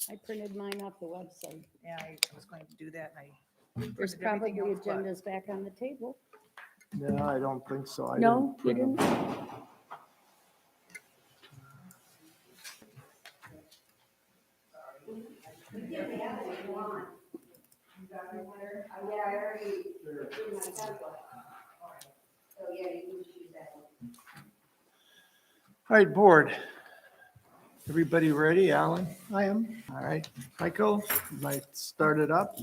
I printed mine off the website. Yeah, I was going to do that, and I There's printed everything probably else, but- agendas back on the table. No, I don't think so. I No, you print them. didn't? All right, board. Everybody ready, Alan? I am. All right, Michael, you might start it up.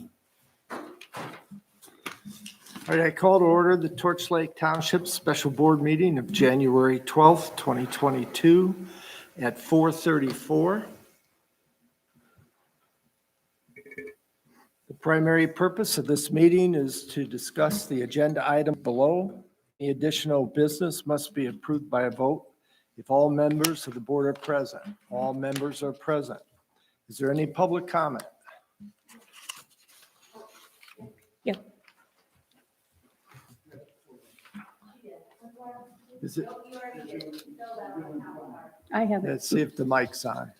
All right, I call to order the Torch Lake Township Special Board Meeting of January 12th, 2022 at 4:34. The primary purpose of this meeting is to discuss the agenda item below. The additional business must be approved by a vote if all members of the board are present. All members are present. Is there any public comment? Yeah. Is it, I have it. let's see if the mic's on.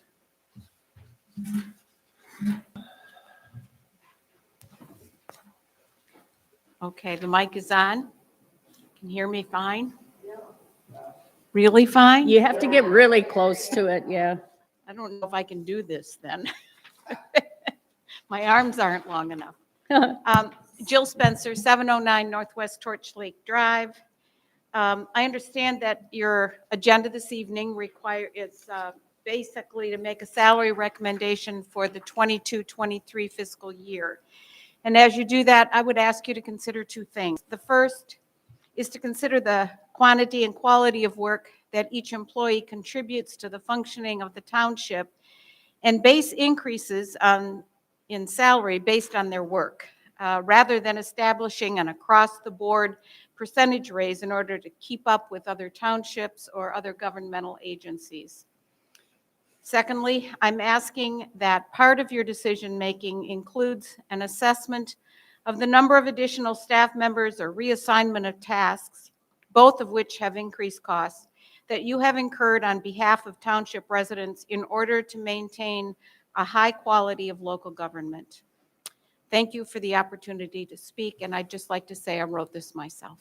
Okay, the mic is on. Can you hear me fine? Really fine? You have to get really close to it, yeah. I don't know if I can do this then. My arms aren't long enough. Jill Spencer, 709 Northwest Torch Lake Drive. I understand that your agenda this evening is basically to make a salary recommendation for the 22-23 fiscal year. And as you do that, I would ask you to consider two things. The first is to consider the quantity and quality of work that each employee contributes to the functioning of the township and base increases in salary based on their work, rather than establishing an across-the-board percentage raise in order to keep up with other townships or other governmental agencies. Secondly, I'm asking that part of your decision-making includes an assessment of the number of additional staff members or reassignment of tasks, both of which have increased costs, that you have incurred on behalf of township residents in order to maintain a high quality of local government. Thank you for the opportunity to speak, and I'd just like to say I wrote this myself.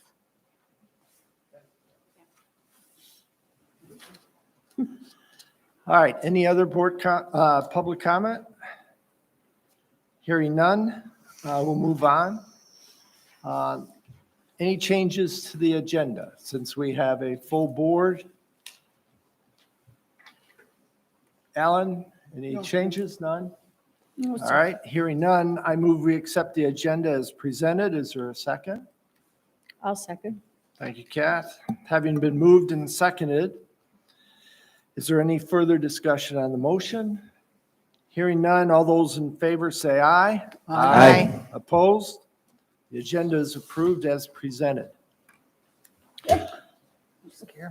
All right, any other board public comment? Hearing none, we'll move on. Any changes to the agenda since we have a full board? Alan, any changes? None? No, All sir. right, hearing none, I move we accept the agenda as presented. Is there a second? I'll second. Thank you, Kath. Having been moved and seconded, is there any further discussion on the motion? Hearing none, all those in favor say aye. Aye. Opposed? The agenda is approved as presented.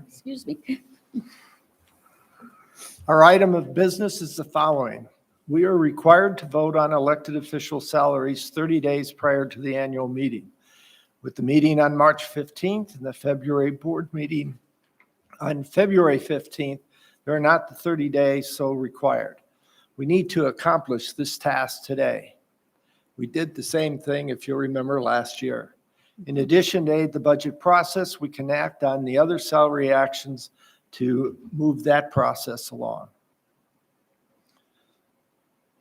Excuse me. Our item of business is the following. We are required to vote on elected official salaries 30 days prior to the annual meeting. With the meeting on March 15th and the February board meeting on February 15th, there are not the 30 days so required. We need to accomplish this task today. We did the same thing, if you'll remember, last year. In addition to aid the budget process, we can act on the other salary actions to move that process along.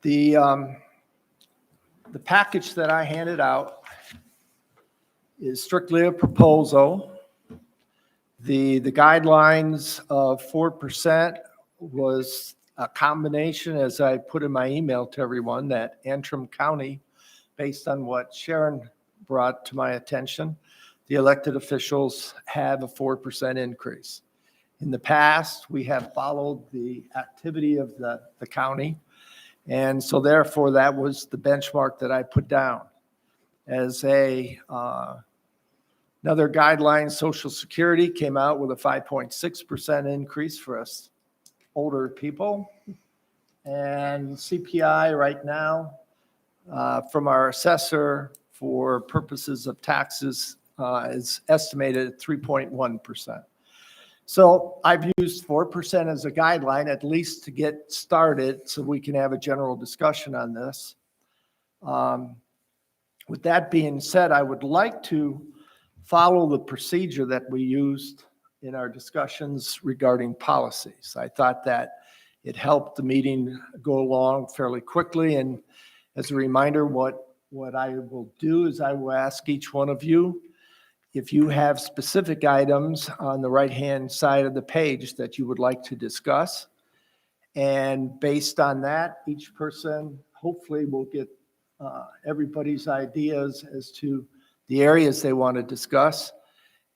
The package that I handed out is strictly a proposal. The guidelines of 4% was a combination, as I put in my email to everyone, that Antrim County, based on what Sharon brought to my attention, the elected officials have a 4% increase. In the past, we have followed the activity of the county, and so therefore that was the benchmark that I put down. As another guideline, Social Security came out with a 5.6% increase for us older people. And CPI right now, from our assessor for purposes of taxes, is estimated at 3.1%. So I've used 4% as a guideline, at least to get started, so we can have a general discussion on this. With that being said, I would like to follow the procedure that we used in our discussions regarding policies. I thought that it helped the meeting go along fairly quickly. And as a reminder, what I will do is I will ask each one of you if you have specific items on the right-hand side of the page that you would like to discuss. And based on that, each person hopefully will get everybody's ideas as to the areas they want to discuss.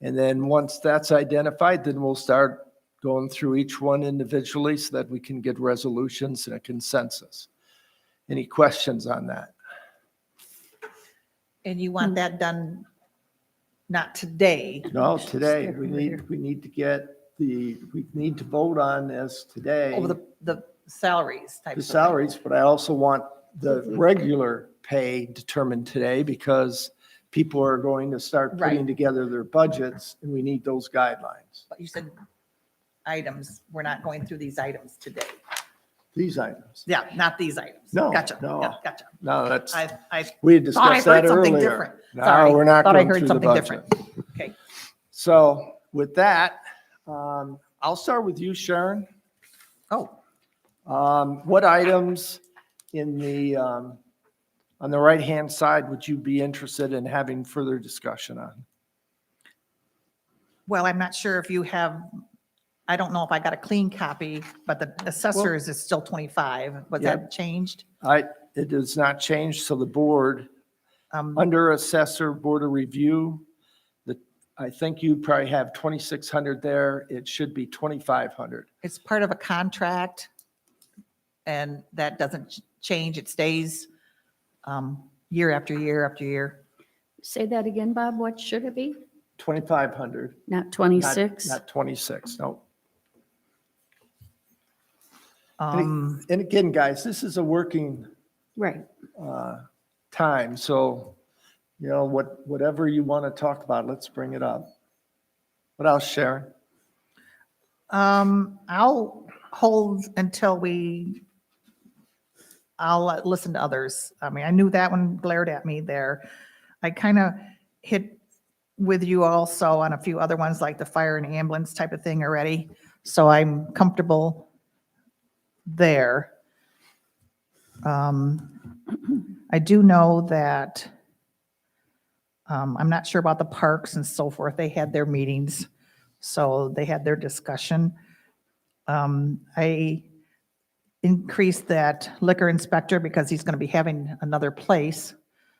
And then once that's identified, then we'll start going through each one individually so that we can get resolutions and a consensus. Any questions on that? And you want that done not today? No, today, Step we over here. need to vote on this today. Over the salaries type The of thing. salaries, but I also want the regular pay determined today because people are going to start putting Right. together their budgets and we need those guidelines. But you said items, we're not going through these items today. These items. Yeah, not these items. No, Gotcha. no. Yeah, gotcha. No, that's, I we had thought I discussed that heard something earlier. different. No, Sorry. we're not Thought I going heard through the something budget. different. Okay. So with that, I'll start with you, Sharon. Oh, What items in the, on the right-hand side would you be interested in having further discussion on? well, I'm not sure if you have, I don't know if I got a clean copy, but the assessors is still 25. Was Yeah. that changed? It does not change, so the board, Um, under assessor board of review, I think you probably have 2,600 there. It should be 2,500. It's part of a contract and that doesn't change. It stays year after year after year. Say that again, Bob. What should it be? 2,500. Not not- 26? Not 26, no. Um, And again, guys, this is a working Right. time, so, you know, whatever you want to talk about, let's bring it up. What else, Sharon? I'll hold until I'll listen to others. I mean, I knew that one glared at me there. I kind of hit with you also on a few other ones like the fire and ambulance type of thing already. So I'm comfortable there. I do know that I'm not sure about the parks and so forth. They had their meetings, so they had their discussion. I increased that liquor inspector because he's going to be having another place.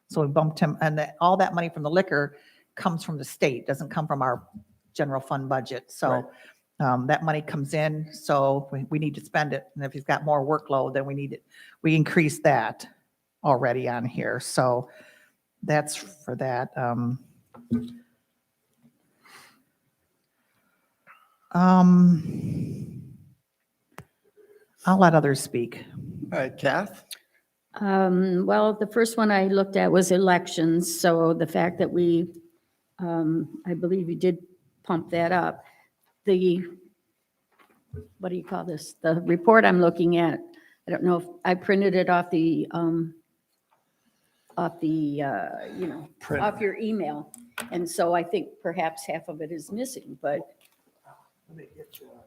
So we bumped him, and all that money from the liquor comes from the state, doesn't come from our general fund budget. So that money comes in, so we need to spend it. And if he's got more workload, then we need it. We increased that already on here. So that's for that. I'll let others speak. All right, Kath? Well, the first one I looked at was elections, so the fact that we, I believe you did pump that up. What do you call this? The report I'm looking at, I don't know if I printed it off the, Print. off your email. And so I think perhaps half of it is missing, but Let me get you a-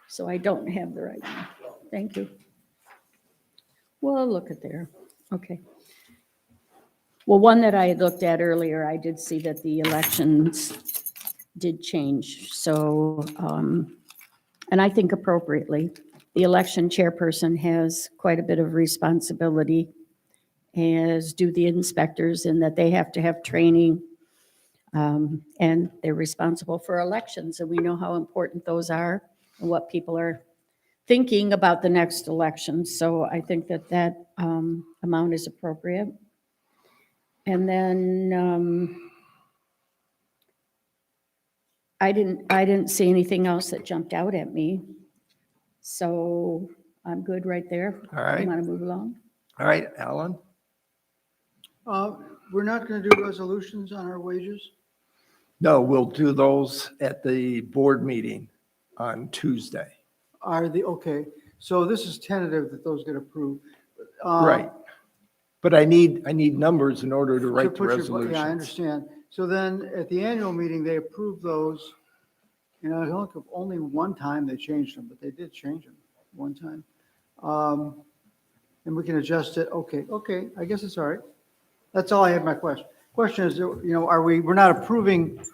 so I don't have the right one. Thank you. Well, look at there. Okay. Well, one that I had looked at earlier, I did see that the elections did change. So, and I think appropriately, the election chairperson has quite a bit of responsibility, as do the inspectors, in that they have to have training. And they're responsible for elections, and we know how important those are and what people are thinking about the next election. So I think that that amount is appropriate. And then I didn't see anything else that jumped out at me. So I'm good right there. All right. You want to move along? All right, Alan? we're not going to do resolutions on our wages? No, we'll do those at the board meeting on Tuesday. Okay, so this is tentative that those get approved. Right. But I need numbers in order to To write the put your- resolutions. Yeah, I understand. So then at the annual meeting, they approved those. And I think only one time they changed them, but they did change them one time. And we can adjust it. Okay, I guess it's all right. That's all I have my question. Question is, we're not approving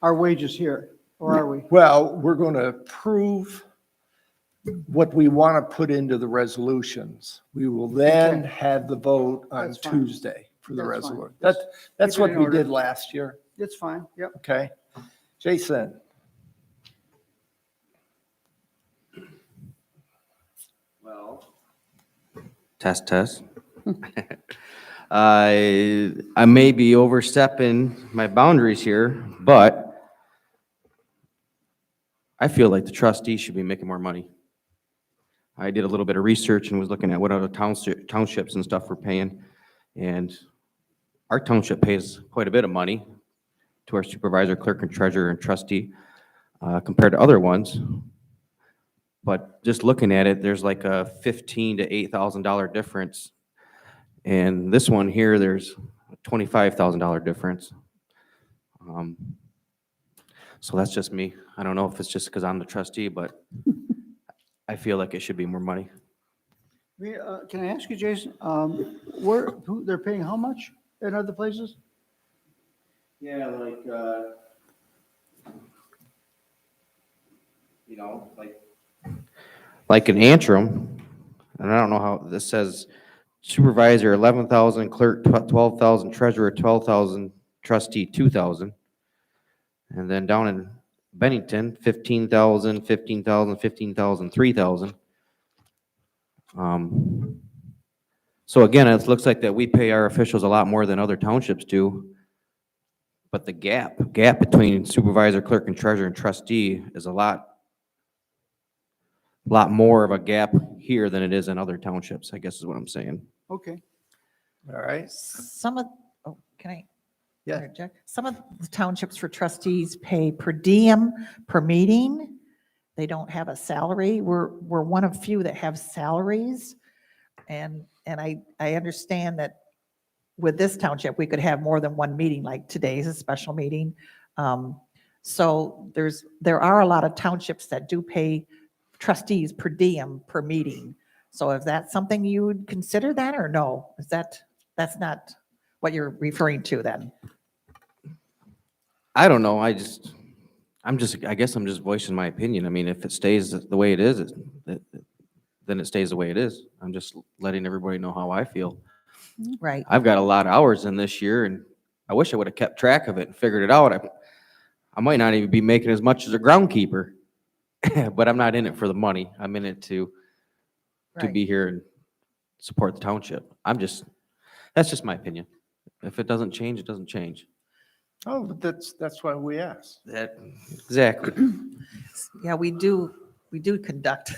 our wages here, or are we? Well, we're going to approve what we want to put into the resolutions. We will then Okay. have the vote on That's fine. Tuesday for the That's fine. resolution. Just That's keep it what in we order. did last year, It's fine, yep. okay? Jason? Well, test. I may be overstepping my boundaries here, but I feel like the trustees should be making more money. I did a little bit of research and was looking at what other townships and stuff were paying, and our township pays quite a bit of money to our supervisor, clerk, and treasurer, and trustee, compared to other ones. But just looking at it, there's like a $15,000 to $8,000 difference. And this one here, there's a $25,000 difference. So that's just me. I don't know if it's just because I'm the trustee, but I feel like it should be more money. Can I ask you, Jason, who they're paying how much in other places? Yeah, like, like an Antrim, and I don't know how, this says supervisor 11,000, clerk 12,000, treasurer 12,000, trustee 2,000. And then down in Bennington, 15,000, 15,000, 15,000, 3,000. So again, it looks like that we pay our officials a lot more than other townships do. But the gap between supervisor, clerk, and treasurer and trustee is a lot more of a gap here than it is in other townships, I guess is what I'm saying. Okay, All right, Can I? Yeah. interject? Some of the townships for trustees pay per diem per meeting. They don't have a salary. We're one of few that have salaries. And I understand that with this township, we could have more than one meeting, like today's a special meeting. So there are a lot of townships that do pay trustees per diem per meeting. So is that something you would consider that, or no? That's not what you're referring to then? I don't know, I guess I'm just voicing my opinion. I mean, if it stays the way it is, then it stays the way it is. I'm just letting everybody know how I feel. Right. I've got a lot of hours in this year, and I wish I would have kept track of it and figured it out. I might not even be making as much as a groundkeeper, but I'm not in it for the money. I'm in it to Right. be here and support the township. That's just my opinion. If it doesn't change, it doesn't change. oh, but that's why we asked. Exactly. Yeah, we do conduct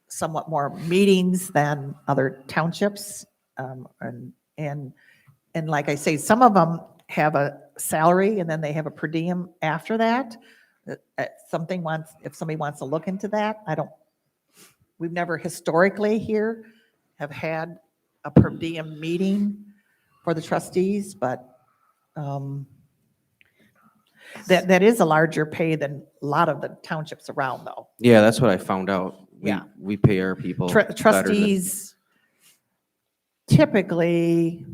somewhat more meetings than other townships. And like I say, some of them have a salary and then they have a per diem after that. If somebody wants to look into that, we've never historically here have had a per diem meeting for the trustees, but that is a larger pay than a lot of the townships around, though. Yeah, that's what I found out. Yeah. We pay our people better than- Trustees typically,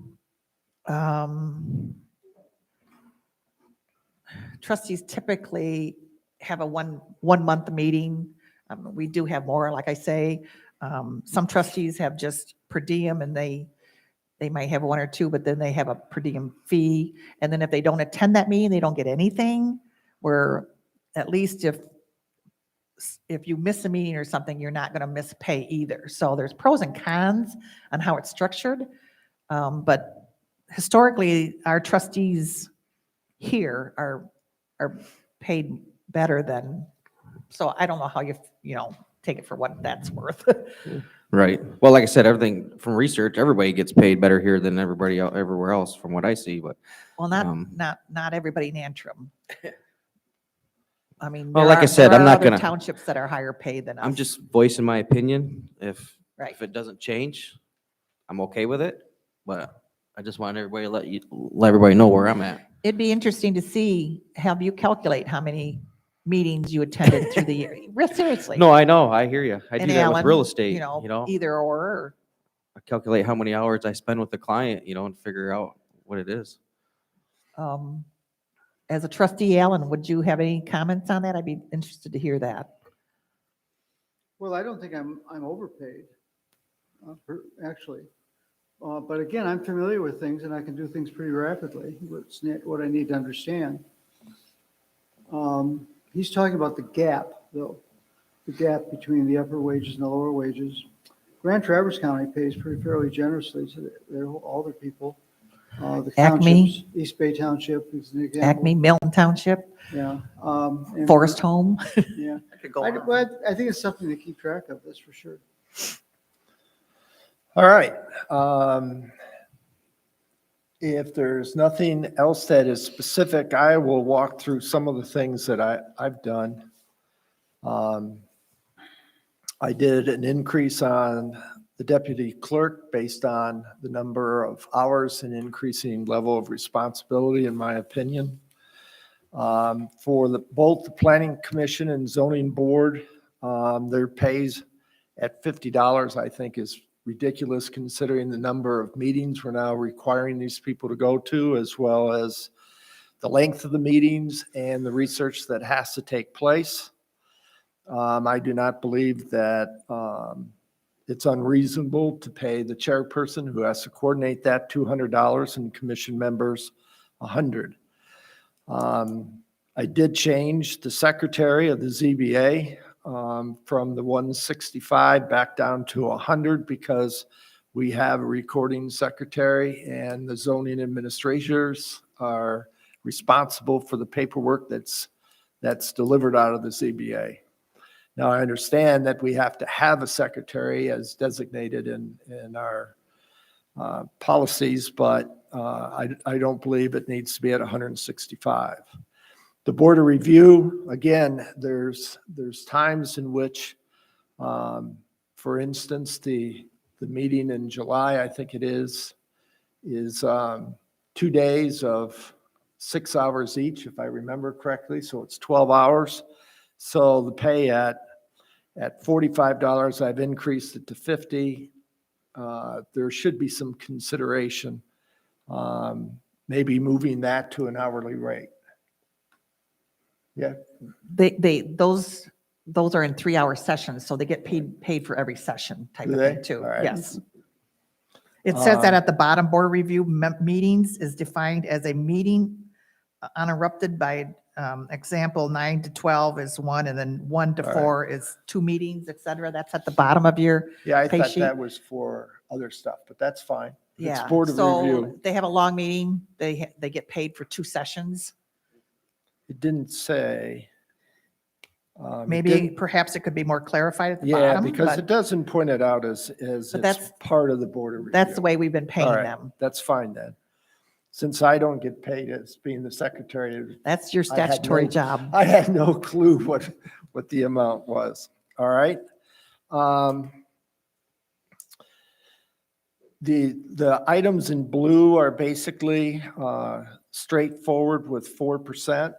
have a one month meeting. We do have more, like I say. Some trustees have just per diem and they might have one or two, but then they have a per diem fee. And then if they don't attend that meeting, they don't get anything. Where at least if you miss a meeting or something, you're not going to miss pay either. So there's pros and cons on how it's structured. But historically, our trustees here are paid better than, so I don't know how you take it for what that's worth. Right. Well, like I said, everything from research, everybody gets paid better here than everybody everywhere else from what I see, but Well, Um, not everybody in Antrim. I mean, Well, there like I are, said, there I'm are not other gonna- townships that are higher paid than us. I'm just voicing my opinion. Right. If it doesn't change, I'm okay with it, but I just want everybody to let everybody know where I'm at. It'd be interesting to see, have you calculate how many meetings you attended through the year. Seriously. No, I know, I hear you. I And do that with Alan, real estate, you know, either or. I calculate how many hours I spend with the client, and figure out what it is. um, As a trustee, Alan, would you have any comments on that? I'd be interested to hear that. Well, I don't think I'm overpaid, actually. But again, I'm familiar with things and I can do things pretty rapidly, what I need to understand. He's talking about the gap, though, the gap between the upper wages and the lower wages. Grand Traverse County pays pretty fairly generously to their older people. The Acme. townships, East Bay Township is an example. Acme, Milton Township, Yeah. And- Forest Home. Yeah. I could go I, on. but I think it's something to keep track of, that's for sure. All right. If there's nothing else that is specific, I will walk through some of the things that I've done. I did an increase on the deputy clerk based on the number of hours and increasing level of responsibility, in my opinion. For both the planning commission and zoning board, their pays at $50, I think is ridiculous considering the number of meetings we're now requiring these people to go to, as well as the length of the meetings and the research that has to take place. I do not believe that it's unreasonable to pay the chairperson who has to coordinate that $200 and commission members $100. I did change the secretary of the ZBA from the 165 back down to 100 because we have a recording secretary and the zoning administrators are responsible for the paperwork that's delivered out of the ZBA. Now, I understand that we have to have a secretary as designated in our policies, but I don't believe it needs to be at 165. The board of review, again, there's times in which, for instance, the meeting in July, I think it is 2 days of 6 hours each, if I remember correctly. So it's 12 hours. So the pay at $45, I've increased it to $50. There should be some consideration, maybe moving that to an hourly rate. Yeah, Those are in 3-hour sessions, so they get paid for every session type Do of they? thing too. All right. Yes. It says that at the bottom, board review meetings is defined as a meeting uninterrupted by, example, 9 to 12 is one, and then 1 to All 4 is 2 meetings, et cetera. That's at the bottom of your, yeah, I pay thought sheet. that was for other stuff, but that's fine. It's yeah. board of So review. they have a long meeting, they get paid for 2 sessions. It didn't say. It Maybe didn't- perhaps it could be more clarified at the Yeah, bottom. because but it doesn't point it out as But it's that's- part of the board of review. That's the way we've been All paying right, them. That's fine then. Since I don't get paid as being the secretary, That's your I had statutory no- job. I had no clue what the amount was. All right. The items in blue are basically straightforward with 4%.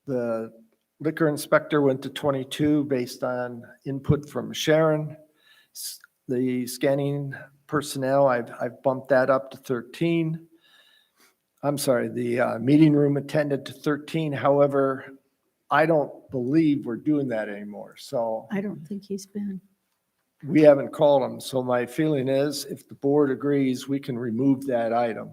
The liquor inspector went to 22 based on input from Sharon. The scanning personnel, I've bumped that up to 13. I'm sorry, the meeting room attendant to 13. However, I don't believe we're doing that anymore. So I don't think he's been. we haven't called them. So my feeling is if the board agrees, we can remove that item.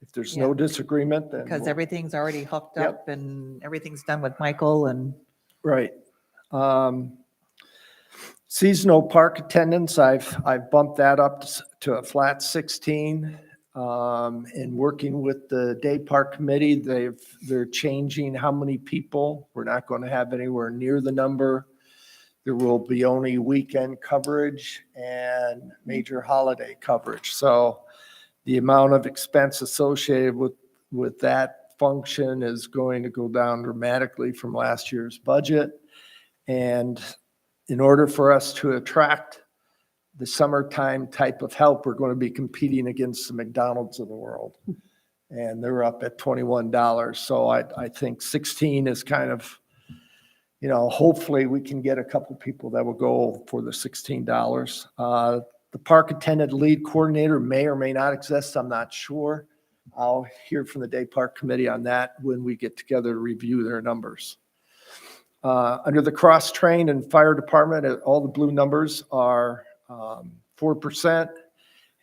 If there's no Yeah. disagreement, then. Because we'll- everything's already hooked Yep. up and everything's done with Michael and Right. Seasonal park attendance, I've bumped that up to a flat 16. And working with the day park committee, they're changing how many people. We're not going to have anywhere near the number. There will be only weekend coverage and major holiday coverage. So the amount of expense associated with that function is going to go down dramatically from last year's budget. And in order for us to attract the summertime type of help, we're going to be competing against the McDonald's of the world. And they're up at $21. So I think 16 is kind of, hopefully we can get a couple people that will go for the $16. The park attendant lead coordinator may or may not exist. I'm not sure. I'll hear from the day park committee on that when we get together to review their numbers. Under the cross-train and fire department, all the blue numbers are 4%.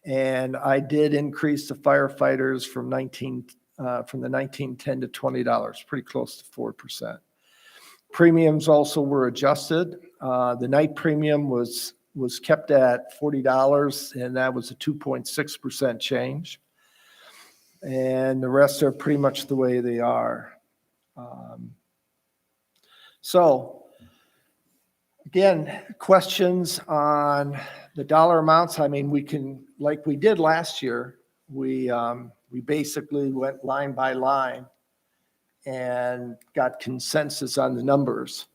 And I did increase the firefighters from the $19.10 to $20, pretty close to 4%. Premiums also were adjusted. The night premium was kept at $40, and that was a 2.6% change. And the rest are pretty much the way they are. So again, questions on the dollar amounts. I mean, we can, like we did last year, we basically went line by line and got consensus on the numbers.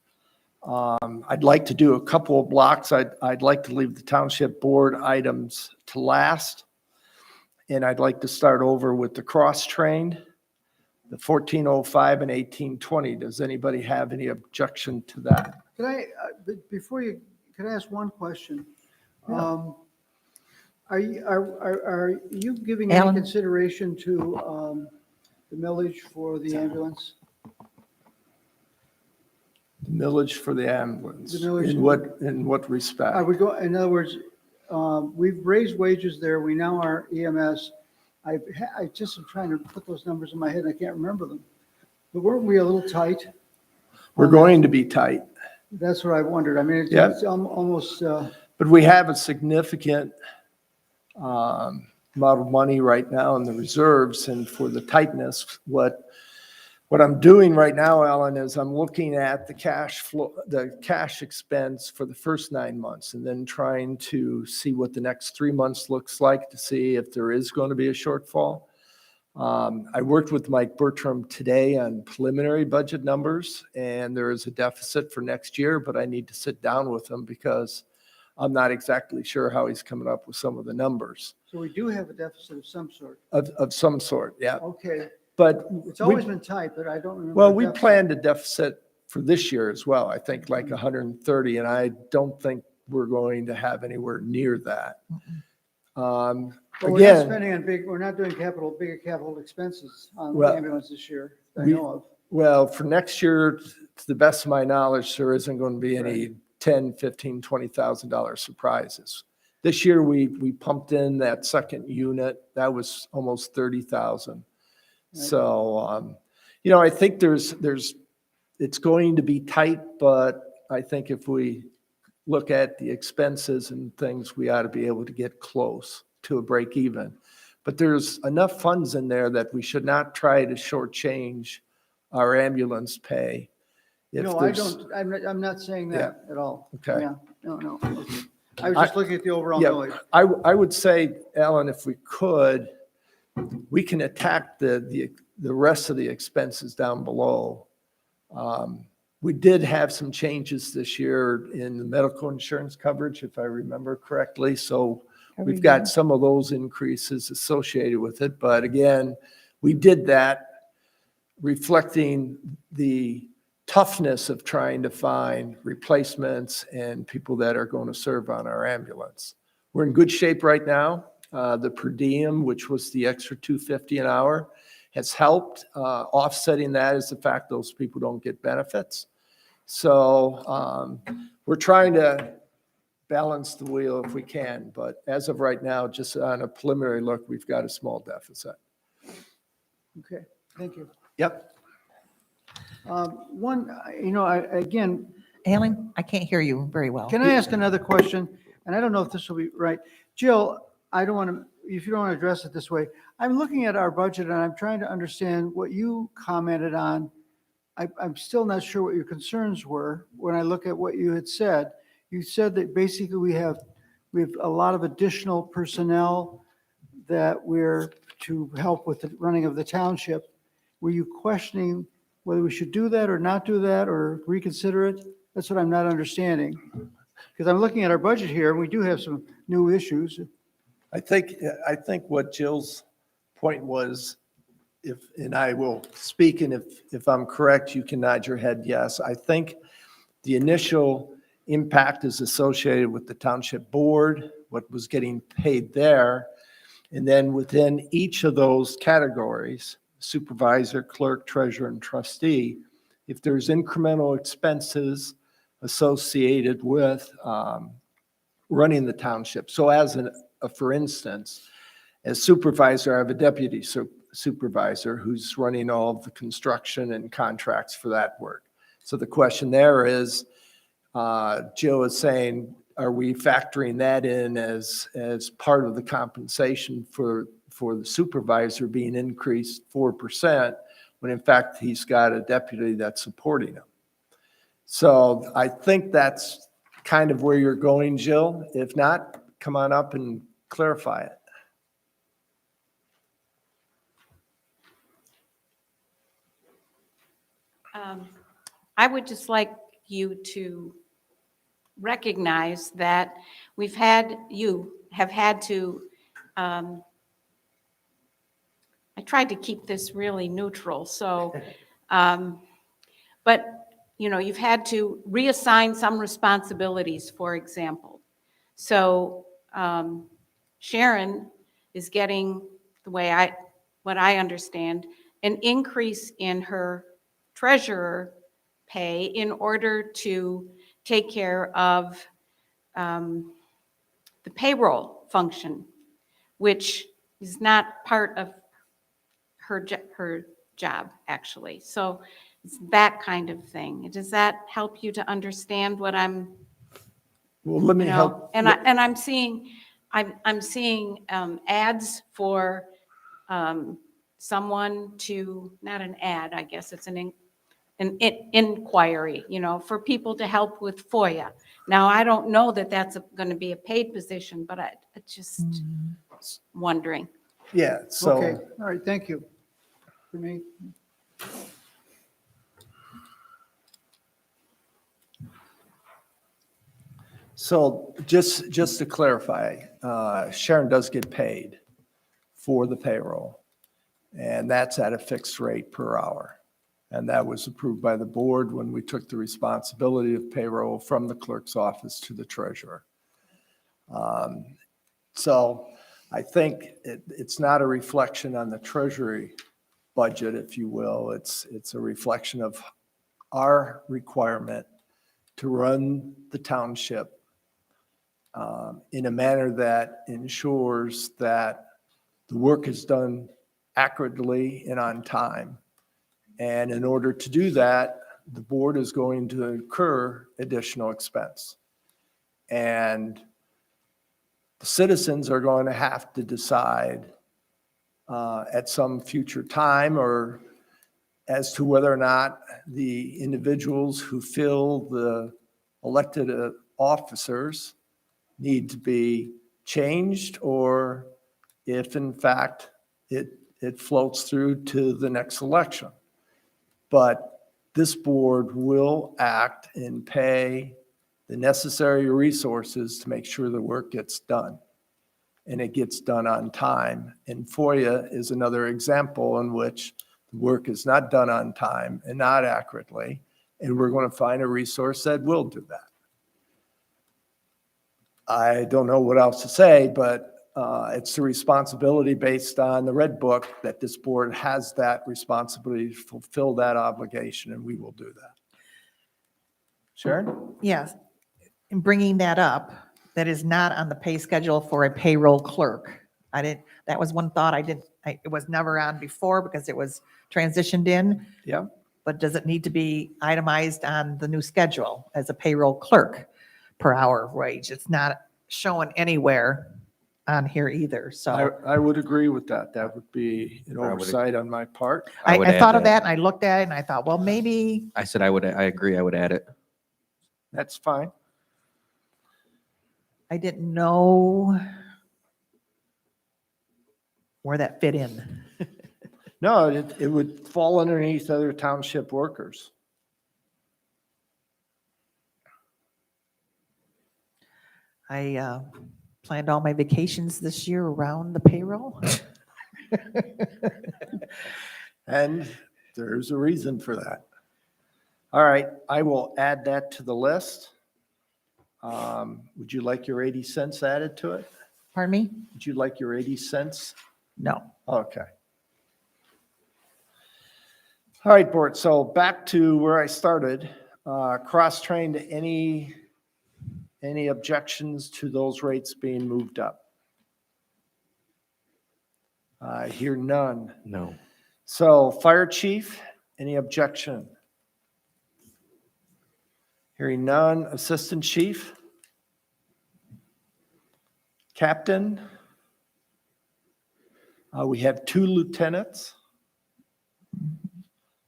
I'd like to do a couple of blocks. I'd like to leave the township board items to last. And I'd like to start over with the cross-trained, the 1405 and 1820. Does anybody have any objection to that? Can I, can I ask one question? Yeah. Are you giving any Alan? consideration to the millage for the ambulance? The millage for the ambulance. The millage. In what respect? I would go, in other words, we've raised wages there. We now are EMS. I just am trying to put those numbers in my head. I can't remember them. But weren't we a little tight? We're going to be tight, That's what I wondered. I mean, it's, Yep. it's almost, but we have a significant amount of money right now in the reserves, and for the tightness, what I'm doing right now, Alan, is I'm looking at the cash flow, the cash expense for the first 9 months, and then trying to see what the next 3 months looks like to see if there is going to be a shortfall. I worked with Mike Bertram today on preliminary budget numbers, and there is a deficit for next year, but I need to sit down with him because I'm not exactly sure how he's coming up with some of the numbers. so we do have a deficit of some sort. Of some sort, yeah. Okay. But It's always been tight, but I don't remember. well, a we deficit. planned a deficit for this year as well, I think like 130, and I don't think we're going to have anywhere near that. But we're not Again, spending on we're not doing bigger capital expenses on the Well, ambulance this year, that I we- know of. well, for next year, to the best of my knowledge, there isn't going to be any Right. $10, $15, $20,000 surprises. This year, we pumped in that second unit. That was almost 30,000. Right. So, I think it's going to be tight, but I think if we look at the expenses and things, we ought to be able to get close to a break even. But there's enough funds in there that we should not try to shortchange our ambulance pay. If No, I there's- don't, I'm not saying that at all. Okay. Yeah, no. Okay. I was just looking at the overall Yeah, millage. I would say, Alan, if we could, we can attack the rest of the expenses down below. We did have some changes this year in the medical insurance coverage, if I remember correctly. So we've got some of those increases associated with it. But again, we did that reflecting the toughness of trying to find replacements and people that are going to serve on our ambulance. We're in good shape right now. The per diem, which was the extra $250 an hour, has helped. Offsetting that is the fact those people don't get benefits. So we're trying to balance the wheel if we can. But as of right now, just on a preliminary look, we've got a small deficit. Okay, thank you. Yep. Again, Alan, I can't hear you very well. can I ask another question? And I don't know if this will be right. Jill, I don't want to, if you don't want to address it this way, I'm looking at our budget and I'm trying to understand what you commented on. I'm still not sure what your concerns were when I look at what you had said. You said that basically we have a lot of additional personnel that we're to help with the running of the township. Were you questioning whether we should do that or not do that or reconsider it? That's what I'm not understanding. Because I'm looking at our budget here and we do have some new issues. I think what Jill's point was, and I will speak, and if I'm correct, you can nod your head yes. I think the initial impact is associated with the township board, what was getting paid there. And then within each of those categories, supervisor, clerk, treasurer, and trustee, if there's incremental expenses associated with running the township. So for instance, as supervisor, I have a deputy supervisor who's running all of the construction and contracts for that work. So the question there is, Jill is saying, are we factoring that in as part of the compensation for the supervisor being increased 4%, when in fact he's got a deputy that's supporting him? So I think that's kind of where you're going, Jill. If not, come on up and clarify it. I would just like you to recognize that you have had to, I tried to keep this really neutral, so, but, you've had to reassign some responsibilities, for example. So Sharon is getting, what I understand, an increase in her treasurer pay in order to take care of the payroll function, which is not part of her job, actually. So it's that kind of thing. Does that help you to understand what I'm? Well, let me help. And I'm seeing ads for someone to, not an ad, I guess it's an inquiry, for people to help with FOIA. Now, I don't know that that's going to be a paid position, but I just wondering. Yeah, so. Okay, all right, thank you. For me, So just to clarify, Sharon does get paid for the payroll, and that's at a fixed rate per hour. And that was approved by the board when we took the responsibility of payroll from the clerk's office to the treasurer. So I think it's not a reflection on the treasury budget, if you will. It's a reflection of our requirement to run the township in a manner that ensures that the work is done accurately and on time. And in order to do that, the board is going to incur additional expense. And the citizens are going to have to decide at some future time or as to whether or not the individuals who fill the elected officers need to be changed, or if in fact it floats through to the next election. But this board will act and pay the necessary resources to make sure the work gets done, and it gets done on time. And FOIA is another example in which the work is not done on time and not accurately, and we're going to find a resource that will do that. I don't know what else to say, but it's the responsibility based on the Red Book that this board has that responsibility to fulfill that obligation, and we will do that. Sharon? Yes. In bringing that up, that is not on the pay schedule for a payroll clerk. That was one thought it was never on before because it was transitioned in. Yeah. But does it need to be itemized on the new schedule as a payroll clerk per hour wage? It's not shown anywhere on here either, so. I would agree with that. That would be an I would- oversight on my part. I would I add thought of that. that and I looked at it and I thought, well, maybe, I said I agree, I would add it. That's fine. I didn't know where that fit in. No, it would fall underneath other township workers. I planned all my vacations this year around the payroll. And there's a reason for that. All right, I will add that to the list. Would you like your 80 cents added to it? Pardon me? Would you like your 80 cents? No. Okay. All right, board, so back to where I started. Cross-trained, any objections to those rates being moved up? I hear none. No. So fire chief, any objection? Hearing none. Assistant chief? Captain? We have 2 lieutenants.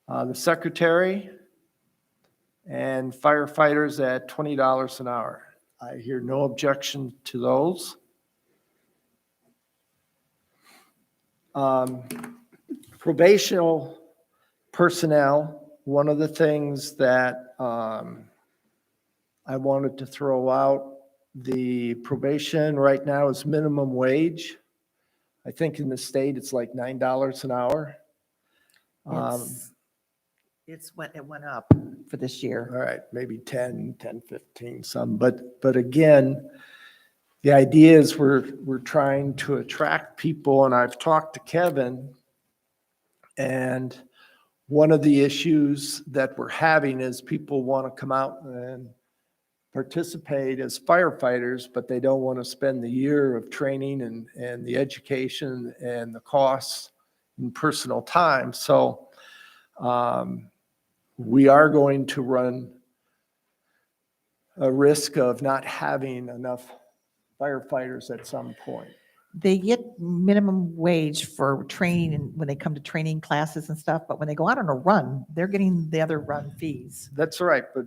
The secretary and firefighters at $20 an hour. I hear no objection to those. Probational personnel, one of the things that I wanted to throw out, the probation right now is minimum wage. I think in the state it's like $9 an hour. It went up for this year. All right, maybe 10, 15, some, but again, the idea is we're trying to attract people, and I've talked to Kevin, and one of the issues that we're having is people want to come out and participate as firefighters, but they don't want to spend the year of training and the education and the costs and personal time. So we are going to run a risk of not having enough firefighters at some point. They get minimum wage for training and when they come to training classes and stuff, but when they go out on a run, they're getting the other run fees. That's right, but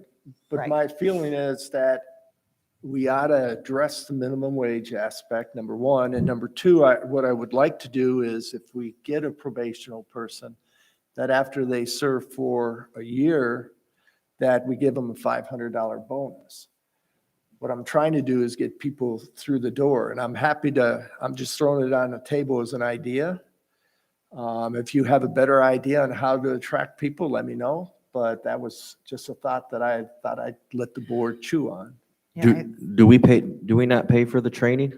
Right. my feeling is that we ought to address the minimum wage aspect, number one. And number two, what I would like to do is if we get a probational person, that after they serve for a year, that we give them a $500 bonus. What I'm trying to do is get people through the door, and I'm just throwing it on the table as an idea. If you have a better idea on how to attract people, let me know. But that was just a thought that I thought I'd let the board chew on. Yeah, Do we not pay for the training?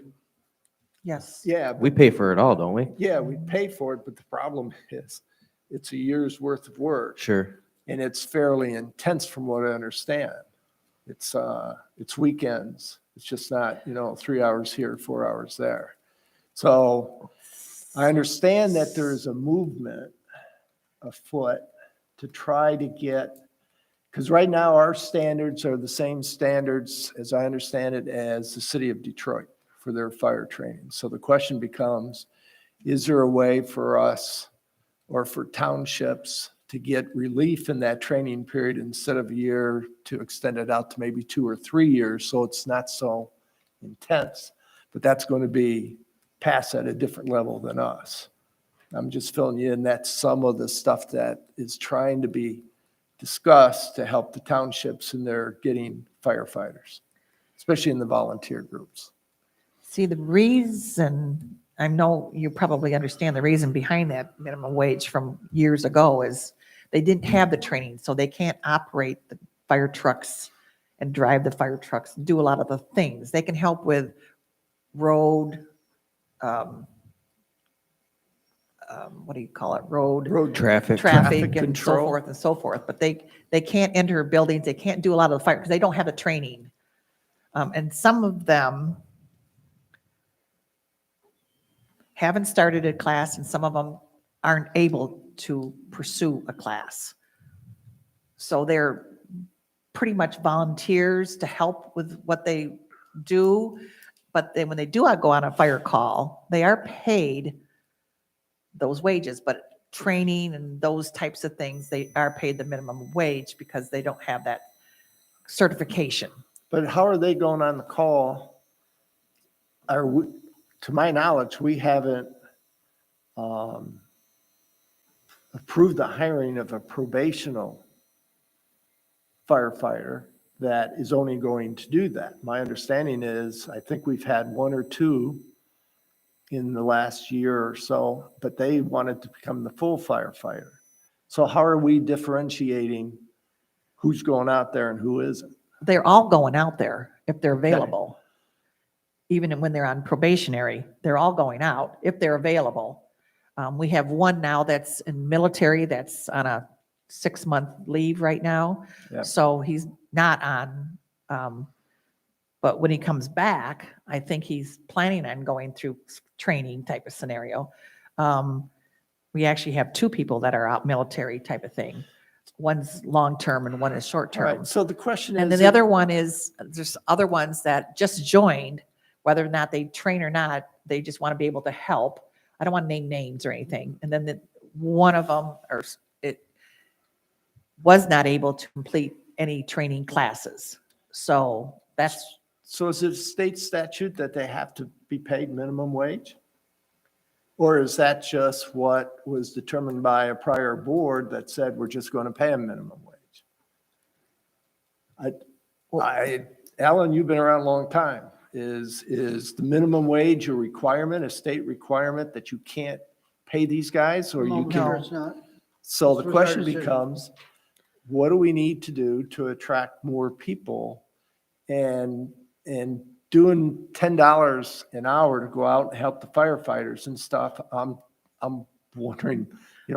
yes. Yeah, We pay for it all, don't we? yeah, we pay for it, but the problem is it's a year's worth of work, Sure. and it's fairly intense from what I understand. It's weekends. It's just not, 3 hours here, 4 hours there. So I understand that there's a movement afoot to try to get, because right now our standards are the same standards, as I understand it, as the city of Detroit for their fire training. So the question becomes, is there a way for us or for townships to get relief in that training period instead of a year, to extend it out to maybe 2 or 3 years so it's not so intense? But that's going to be passed at a different level than us. I'm just filling you in. That's some of the stuff that is trying to be discussed to help the townships in their getting firefighters, especially in the volunteer groups. See, the reason, I know you probably understand the reason behind that minimum wage from years ago is they didn't have the training, so they can't operate the fire trucks and drive the fire trucks, do a lot of the things. They can help with road, what do you call it? Road Traffic. Traffic and so control. forth and so forth, but they can't enter buildings, they can't do a lot of the fire, because they don't have the training. And some of them haven't started a class, and some of them aren't able to pursue a class. So they're pretty much volunteers to help with what they do, But then when they do go on a fire call, they are paid those wages, but training and those types of things, they are paid the minimum wage because they don't have that certification. But how are they going on the call? To my knowledge, we haven't approved the hiring of a probational firefighter that is only going to do that. My understanding is, I think we've had one or two in the last year or so, but they wanted to become the full firefighter. So how are we differentiating who's going out there and who isn't? They're all going out there if they're available. Even when they're on probationary, they're all going out if they're available. We have one now that's in military that's on a 6-month leave right now. Yep. So he's not on, but when he comes back, I think he's planning on going through training type of scenario. We actually have 2 people that are out military type of thing. One's long-term and one is All short-term. right, so the question is. And then the other one is, there's other ones that just joined, whether or not they train or not, they just want to be able to help. I don't want to name names or anything. And then one of them, it was not able to complete any training classes. So that's, So is it a state statute that they have to be paid minimum wage? Or is that just what was determined by a prior board that said we're just going to pay them minimum wage? Alan, you've been around a long time. Is the minimum wage a requirement, a state requirement that you can't pay these guys or you No, can? it's not. So This the was our question decision. becomes, what do we need to do to attract more people? And doing $10 an hour to go out and help the firefighters and stuff, I'm wondering,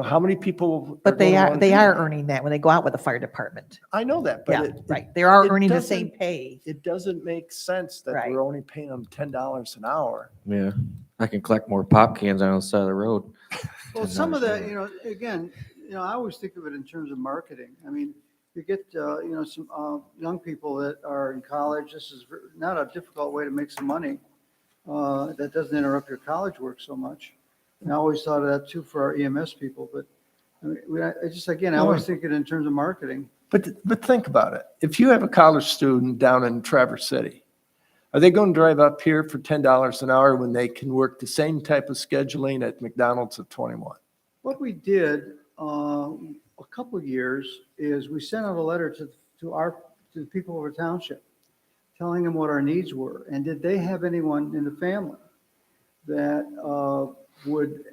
how many people? but they gonna are, wanna they do are that? earning that when they go out with the fire department. I know that, Yeah, but right. They are it earning the doesn't- same pay. it doesn't make sense that Right. we're only paying them $10 an hour. Yeah, I can collect more pop cans on the side of the road. Well, some of that, again, I always think of it in terms of marketing. I mean, you get, some young people that are in college. This is not a difficult way to make some money. That doesn't interrupt your college work so much. And I always thought of that too for our EMS people, but I mean, I always think it in terms of marketing. But think about it. If you have a college student down in Traverse City, are they going to drive up here for $10 an hour when they can work the same type of scheduling at McDonald's at 21? What we did a couple of years is we sent out a letter to the people of our township, telling them what our needs were, and did they have anyone in the family that would,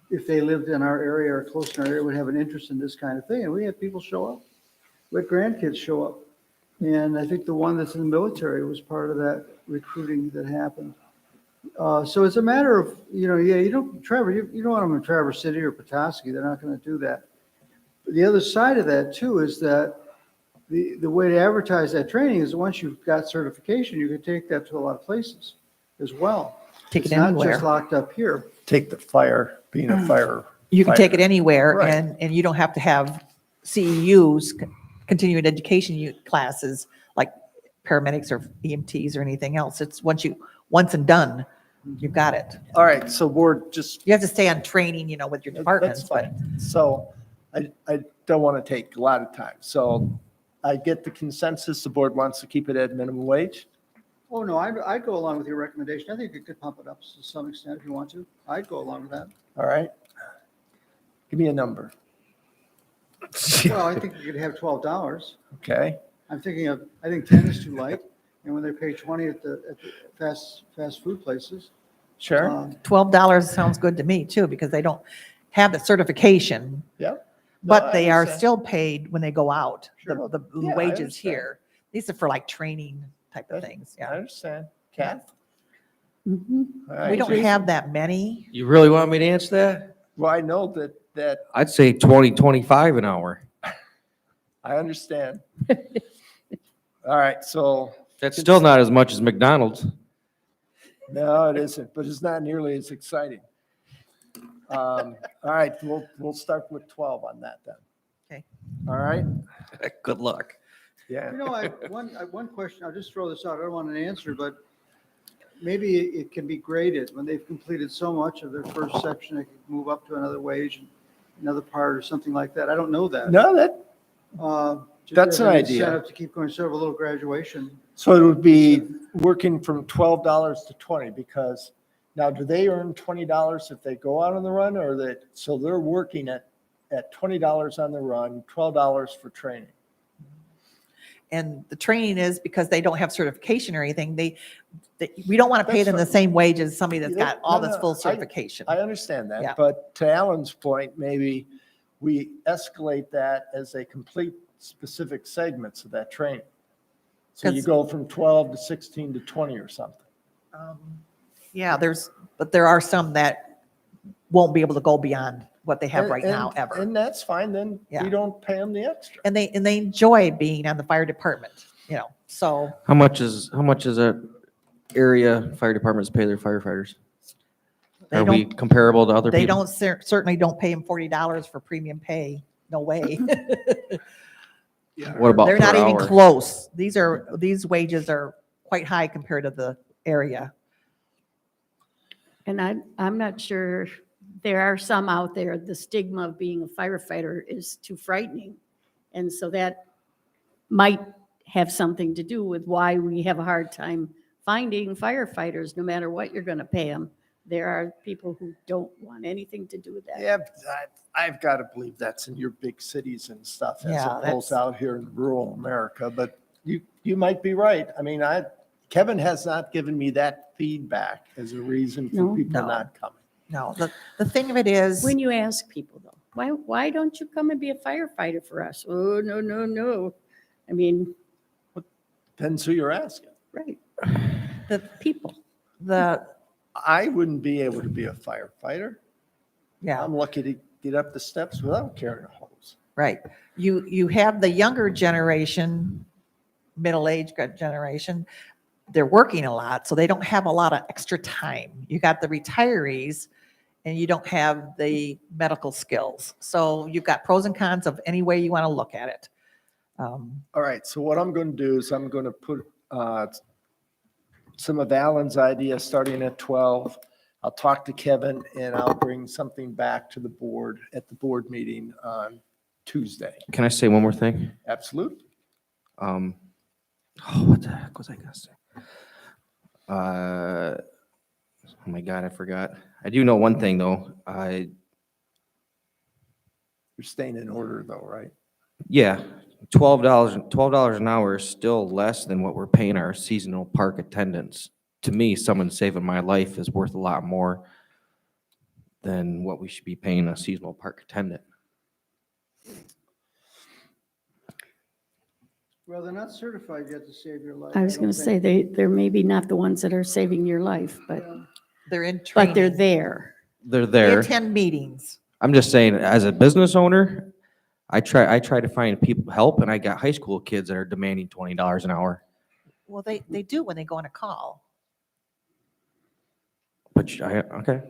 if they lived in our area or close to our area, would have an interest in this kind of thing. And we had people show up. We had grandkids show up. And I think the one that's in the military was part of that recruiting that happened. So it's a matter of, Trevor, you don't want them in Traverse City or Petoskey. They're not going to do that. But the other side of that too is that the way to advertise that training is once you've got certification, you can take that to a lot of places as well. Take it It's not anywhere. just locked up here. Take the fire, being a fire. You can take it fighter. anywhere Right. and you don't have to have CEUs, continuing education classes, like paramedics or EMTs or anything else. It's once and done, you've got it. All right, so board, just, You have to stay on training, with your departments, that's but fine. So I don't want to take a lot of time. So I get the consensus, the board wants to keep it at minimum wage. Oh, no, I'd go along with your recommendation. I think you could pump it up to some extent if you want to. I'd go along with that. All right. Give me a number. Well, I think you could have $12. Okay, I think 10 is too light. And when they pay 20 at the fast food places. sure. $12 sounds good to me too, because they don't have the certification, Yep. No, but I they are understand. still paid when they go out, Sure. the Yeah, I wages understand. here. These are for like training type of That- things, I yeah. understand. Kath? Mhm. All right. We don't have that many. You really want me to answer that? Well, I know that I'd say 20, 25 an hour. I understand. All right, so, That's still not as much as McDonald's. no, it isn't, but it's not nearly as exciting. All right, we'll start with 12 on that then. Okay. All right, Good luck. yeah. I have one question. I'll just throw this out. I don't want an answer, but maybe it can be graded. When they've completed so much of their first section, they can move up to another wage, and another part or something like that. I don't know that. No, that, Just That's as an idea. incentive to keep going, sort of a little graduation. so it would be working from $12 to 20, because now do they earn $20 if they go out on the run, or that, so they're working at $20 on the run, $12 for training? And the training is because they don't have certification or anything, we don't want to pay That's them the right. same wage as somebody that's Yeah, got all no, this no, full certification. I understand Yeah. that, but to Alan's point, maybe we escalate that as they complete specific segments of that training. So you 'Cause- go from 12 to 16 to 20 or something. Yeah, but there are some that won't be able to go beyond what they have right now, ever. And that's fine, then Yeah. we don't pay them the extra. And they enjoy being on the fire department, so How much is that area fire departments pay their firefighters? they Are we don't, comparable to other they people? don't, certainly don't pay them $40 for premium pay. No way. What about They're per not even hour? close. These wages are quite high compared to the area. And I'm not sure, there are some out there, the stigma of being a firefighter is too frightening. And so that might have something to do with why we have a hard time finding firefighters, no matter what you're going to pay them. There are people who don't want anything to do with that. Yeah, but I've got to believe that's in your big cities and stuff, as Yeah, opposed that's- out here in rural America, but you might be right. I mean, Kevin has not given me that feedback as a reason for No. people No. not coming. No, the thing of it is, When you ask people though, why don't you come and be a firefighter for us? Oh, no, no, no. I mean, Depends who you're asking. right, the people. I wouldn't be able to be a firefighter. yeah, I'm lucky to get up the steps without carrying a hose. right. You have the younger generation, middle-aged generation, they're working a lot, so they don't have a lot of extra time. You got the retirees, and you don't have the medical skills. So you've got pros and cons of any way you want to look at it. All right, so what I'm going to do is I'm going to put some of Alan's ideas starting at 12. I'll talk to Kevin and I'll bring something back to the board at the board meeting on Tuesday. Can I say one more thing? Absolutely. What the heck was I gonna say? Oh my God, I forgot. I do know one thing though. You're staying in order though, right? Yeah, $12 an hour is still less than what we're paying our seasonal park attendants. To me, someone saving my life is worth a lot more than what we should be paying a seasonal park attendant. Well, they're not certified yet to save your life. I was don't going to say, think. they're maybe not the ones that are saving your life, but They're in training. but they're there. They're They there. attend meetings. I'm just saying, as a business owner, I try to find people help, and I got high school kids that are demanding $20 an hour. Well, they do when they go on a call. But okay.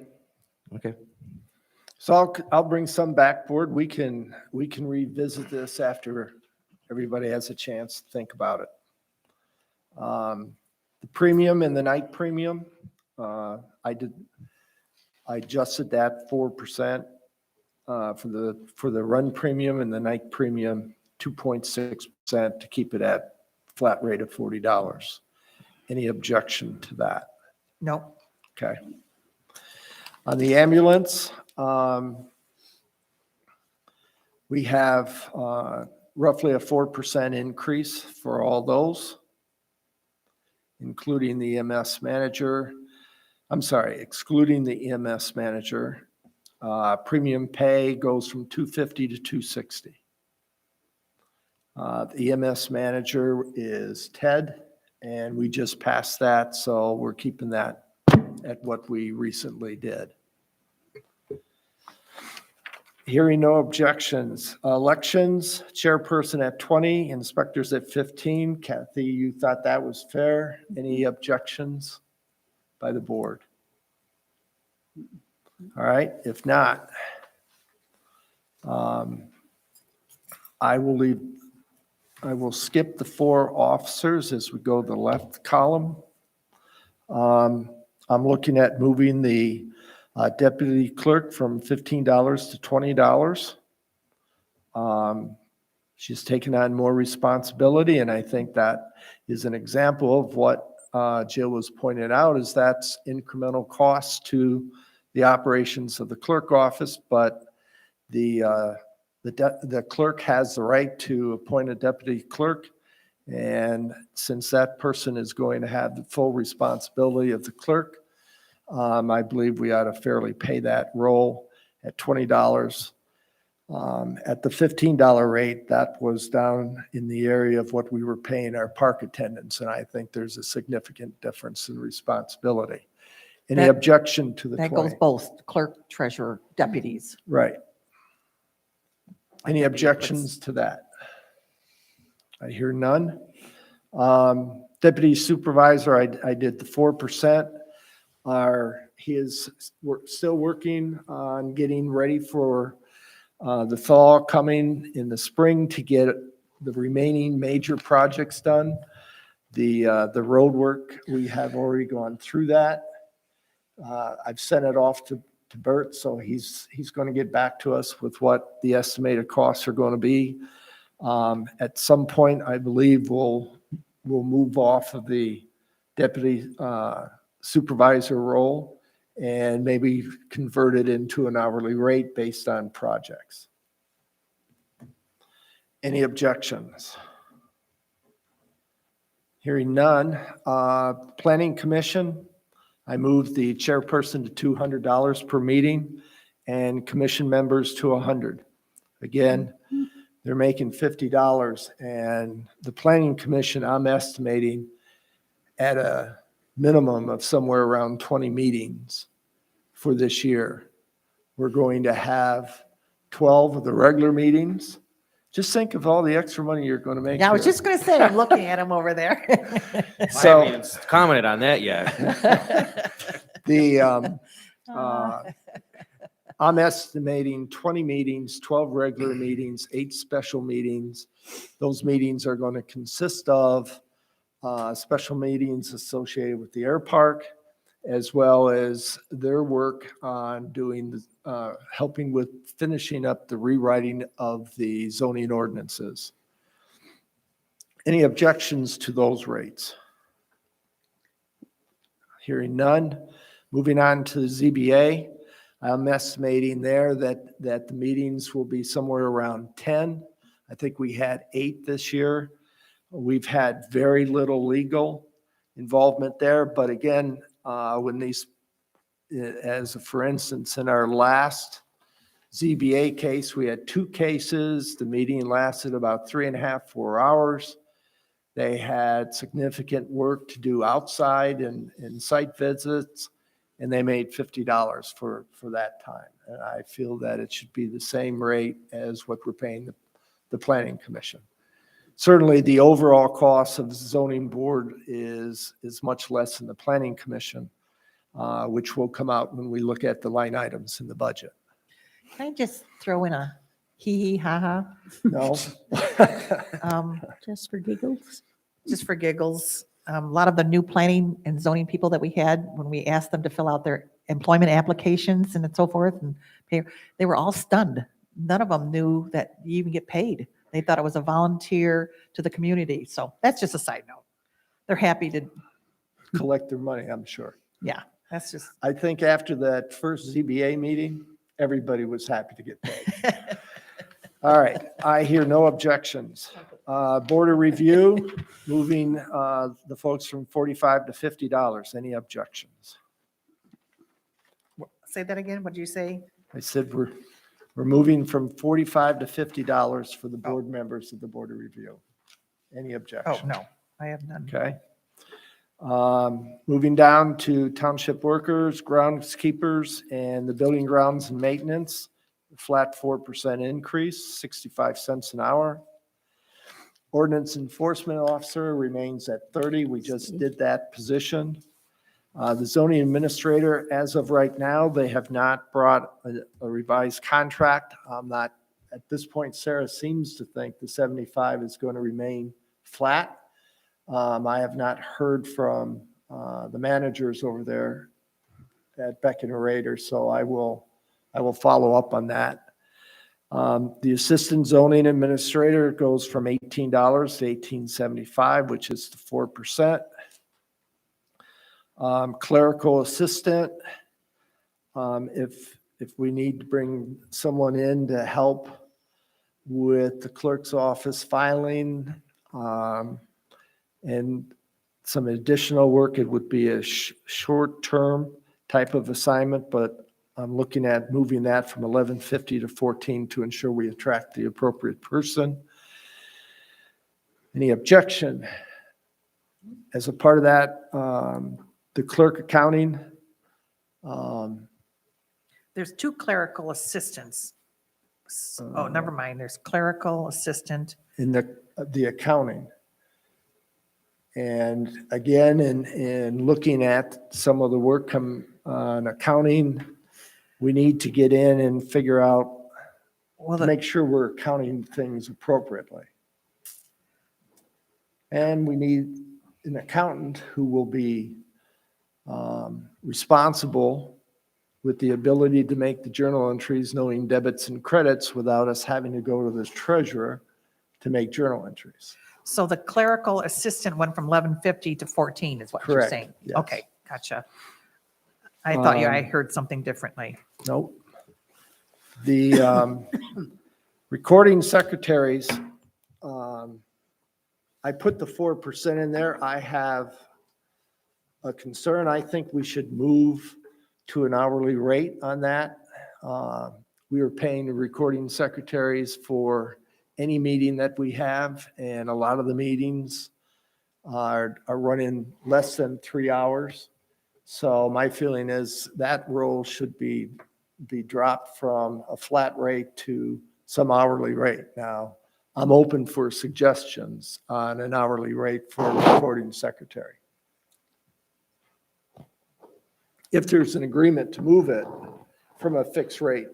So I'll bring some back board. We can revisit this after everybody has a chance to think about it. The premium and the night premium, I adjusted that 4% for the run premium, and the night premium 2.6% to keep it at flat rate of $40. Any objection to that? No, Okay. On the ambulance, we have roughly a 4% increase for all those, including the EMS manager. I'm sorry, excluding the EMS manager. Premium pay goes from $250 to $260. The EMS manager is Ted, and we just passed that, so we're keeping that at what we recently did. Hearing no objections. Elections, chairperson at 20, inspectors at 15. Kathy, you thought that was fair? Any objections by the board? All right, if not, I will skip the 4 officers as we go to the left column. I'm looking at moving the deputy clerk from $15 to $20. She's taken on more responsibility, and I think that is an example of what Jill was pointing out, is that's incremental costs to the operations of the clerk office, but the clerk has the right to appoint a deputy clerk, and since that person is going to have the full responsibility of the clerk, I believe we ought to fairly pay that role at $20. At the $15 rate, that was down in the area of what we were paying our park attendants, and I think there's a significant difference in responsibility. Any That- objection to the That goes 20? both clerk, treasurer, deputies. Right. Any Deputy objections to that? I hear none. Deputy supervisor, I did the 4%. He is still working on getting ready for the thaw coming in the spring to get the remaining major projects done. The road work, we have already gone through that. I've sent it off to Bert, so he's going to get back to us with what the estimated costs are going to be. At some point, I believe we'll move off of the deputy supervisor role and maybe convert it into an hourly rate based on projects. Any objections? Hearing none. Planning Commission, I moved the chairperson to $200 per meeting and commission members to $100. Again, they're making $50, and the Planning Commission, I'm estimating at a minimum of somewhere around 20 meetings for this year. We're going to have 12 of the regular meetings. Just think of all the extra money you're going to make Yeah, I was here. just going to say, I'm looking at him over there. I So- haven't even commented on that yet. I'm estimating 20 meetings, 12 regular meetings, 8 special meetings. Those meetings are going to consist of special meetings associated with the air park, as well as their work on doing, helping with finishing up the rewriting of the zoning ordinances. Any objections to those rates? Hearing none. Moving on to the ZBA, I'm estimating there that the meetings will be somewhere around 10. I think we had 8 this year. We've had very little legal involvement there, but again, when these, as for instance, in our last ZBA case, we had 2 cases. The meeting lasted about 3.5, 4 hours. They had significant work to do outside and site visits, and they made $50 for that time. And I feel that it should be the same rate as what we're paying the Planning Commission. Certainly, the overall cost of the zoning board is much less than the Planning Commission, which will come out when we look at the line items in the budget. Can I just throw in a hee ha ha? No? Just for giggles? Just for giggles. A lot of the new planning and zoning people that we had, when we asked them to fill out their employment applications and so forth, and they were all stunned. None of them knew that you even get paid. They thought it was a volunteer to the community. So that's just a side note. They're happy to, Collect their money, I'm sure. yeah, that's just. I think after that first ZBA meeting, everybody was happy to get paid. All right, I hear no objections. Board of Review, moving the folks from $45 to $50. Any objections? Say that again. What did you say? I said we're moving from $45 to $50 for the board members of the Board of Review. Any Oh, objection? no, I have none. Okay. Moving down to township workers, groundskeepers, and the building grounds and maintenance, flat 4% increase, 65 cents an hour. Ordinance enforcement officer remains at 30. We just did that position. The zoning administrator, as of right now, they have not brought a revised contract. I'm not, at this point, Sarah seems to think the 75 is going to remain flat. I have not heard from the managers over there at Beck and Rader, so I will follow up on that. The assistant zoning administrator goes from $18 to $18.75, which is the 4%. Clerical assistant, if we need to bring someone in to help with the clerk's office filing, and some additional work, it would be a short-term type of assignment, but I'm looking at moving that from 1150 to 14 to ensure we attract the appropriate person. Any objection? As a part of that, the clerk accounting, There's 2 clerical assistants. Oh, never mind. There's clerical assistant. in the accounting. And again, in looking at some of the work on accounting, we need to get in and figure out, Well, make sure we're accounting things appropriately. And we need an accountant who will be responsible with the ability to make the journal entries, knowing debits and credits without us having to go to the treasurer to make journal entries. so the clerical assistant went from 1150 to 14 is what you're Correct, saying? yes. Okay, gotcha. I thought I heard something differently. Nope. The recording secretaries, I put the 4% in there. I have a concern. I think we should move to an hourly rate on that. We are paying the recording secretaries for any meeting that we have, and a lot of the meetings are running less than 3 hours. So my feeling is that role should be dropped from a flat rate to some hourly rate. Now, I'm open for suggestions on an hourly rate for a recording secretary. If there's an agreement to move it from a fixed rate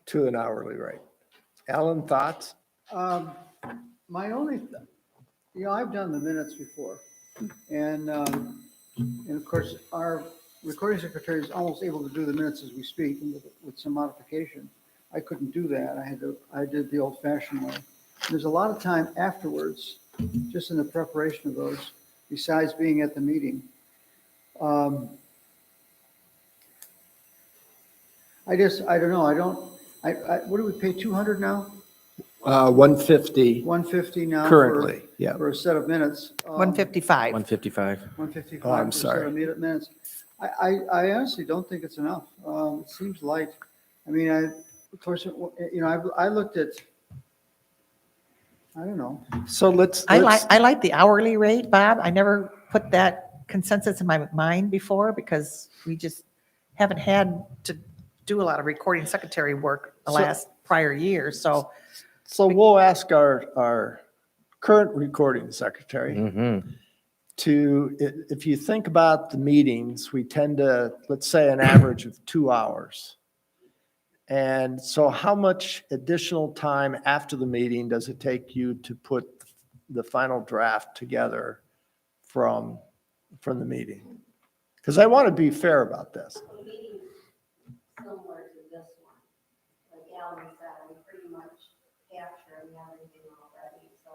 to an hourly rate. Alan, thoughts? My only, I've done the minutes before. And of course, our recording secretary is almost able to do the minutes as we speak and with some modification. I couldn't do that. I did the old fashioned way. There's a lot of time afterwards, just in the preparation of those, besides being at the meeting. I don't know. What do we pay, 200 now? 150 150 now? currently, yeah. For a set of minutes. 155. 155. 155 Oh, I'm for a set sorry. of minutes. I honestly don't think it's enough. It seems light. I mean, of course, I looked at, I don't know. So let's. I like the hourly rate, Bob. I never put that consensus in my mind before because we just haven't had to do a lot of recording secretary work the So- last prior years. So So we'll ask our current recording secretary Mm-hmm. to, if you think about the meetings, we tend to, let's say, an average of 2 hours. And so how much additional time after the meeting does it take you to put the final draft together from the meeting? Because I want to be fair about this. Meeting similar to this one. Like Alan said, we pretty much captured everything already, so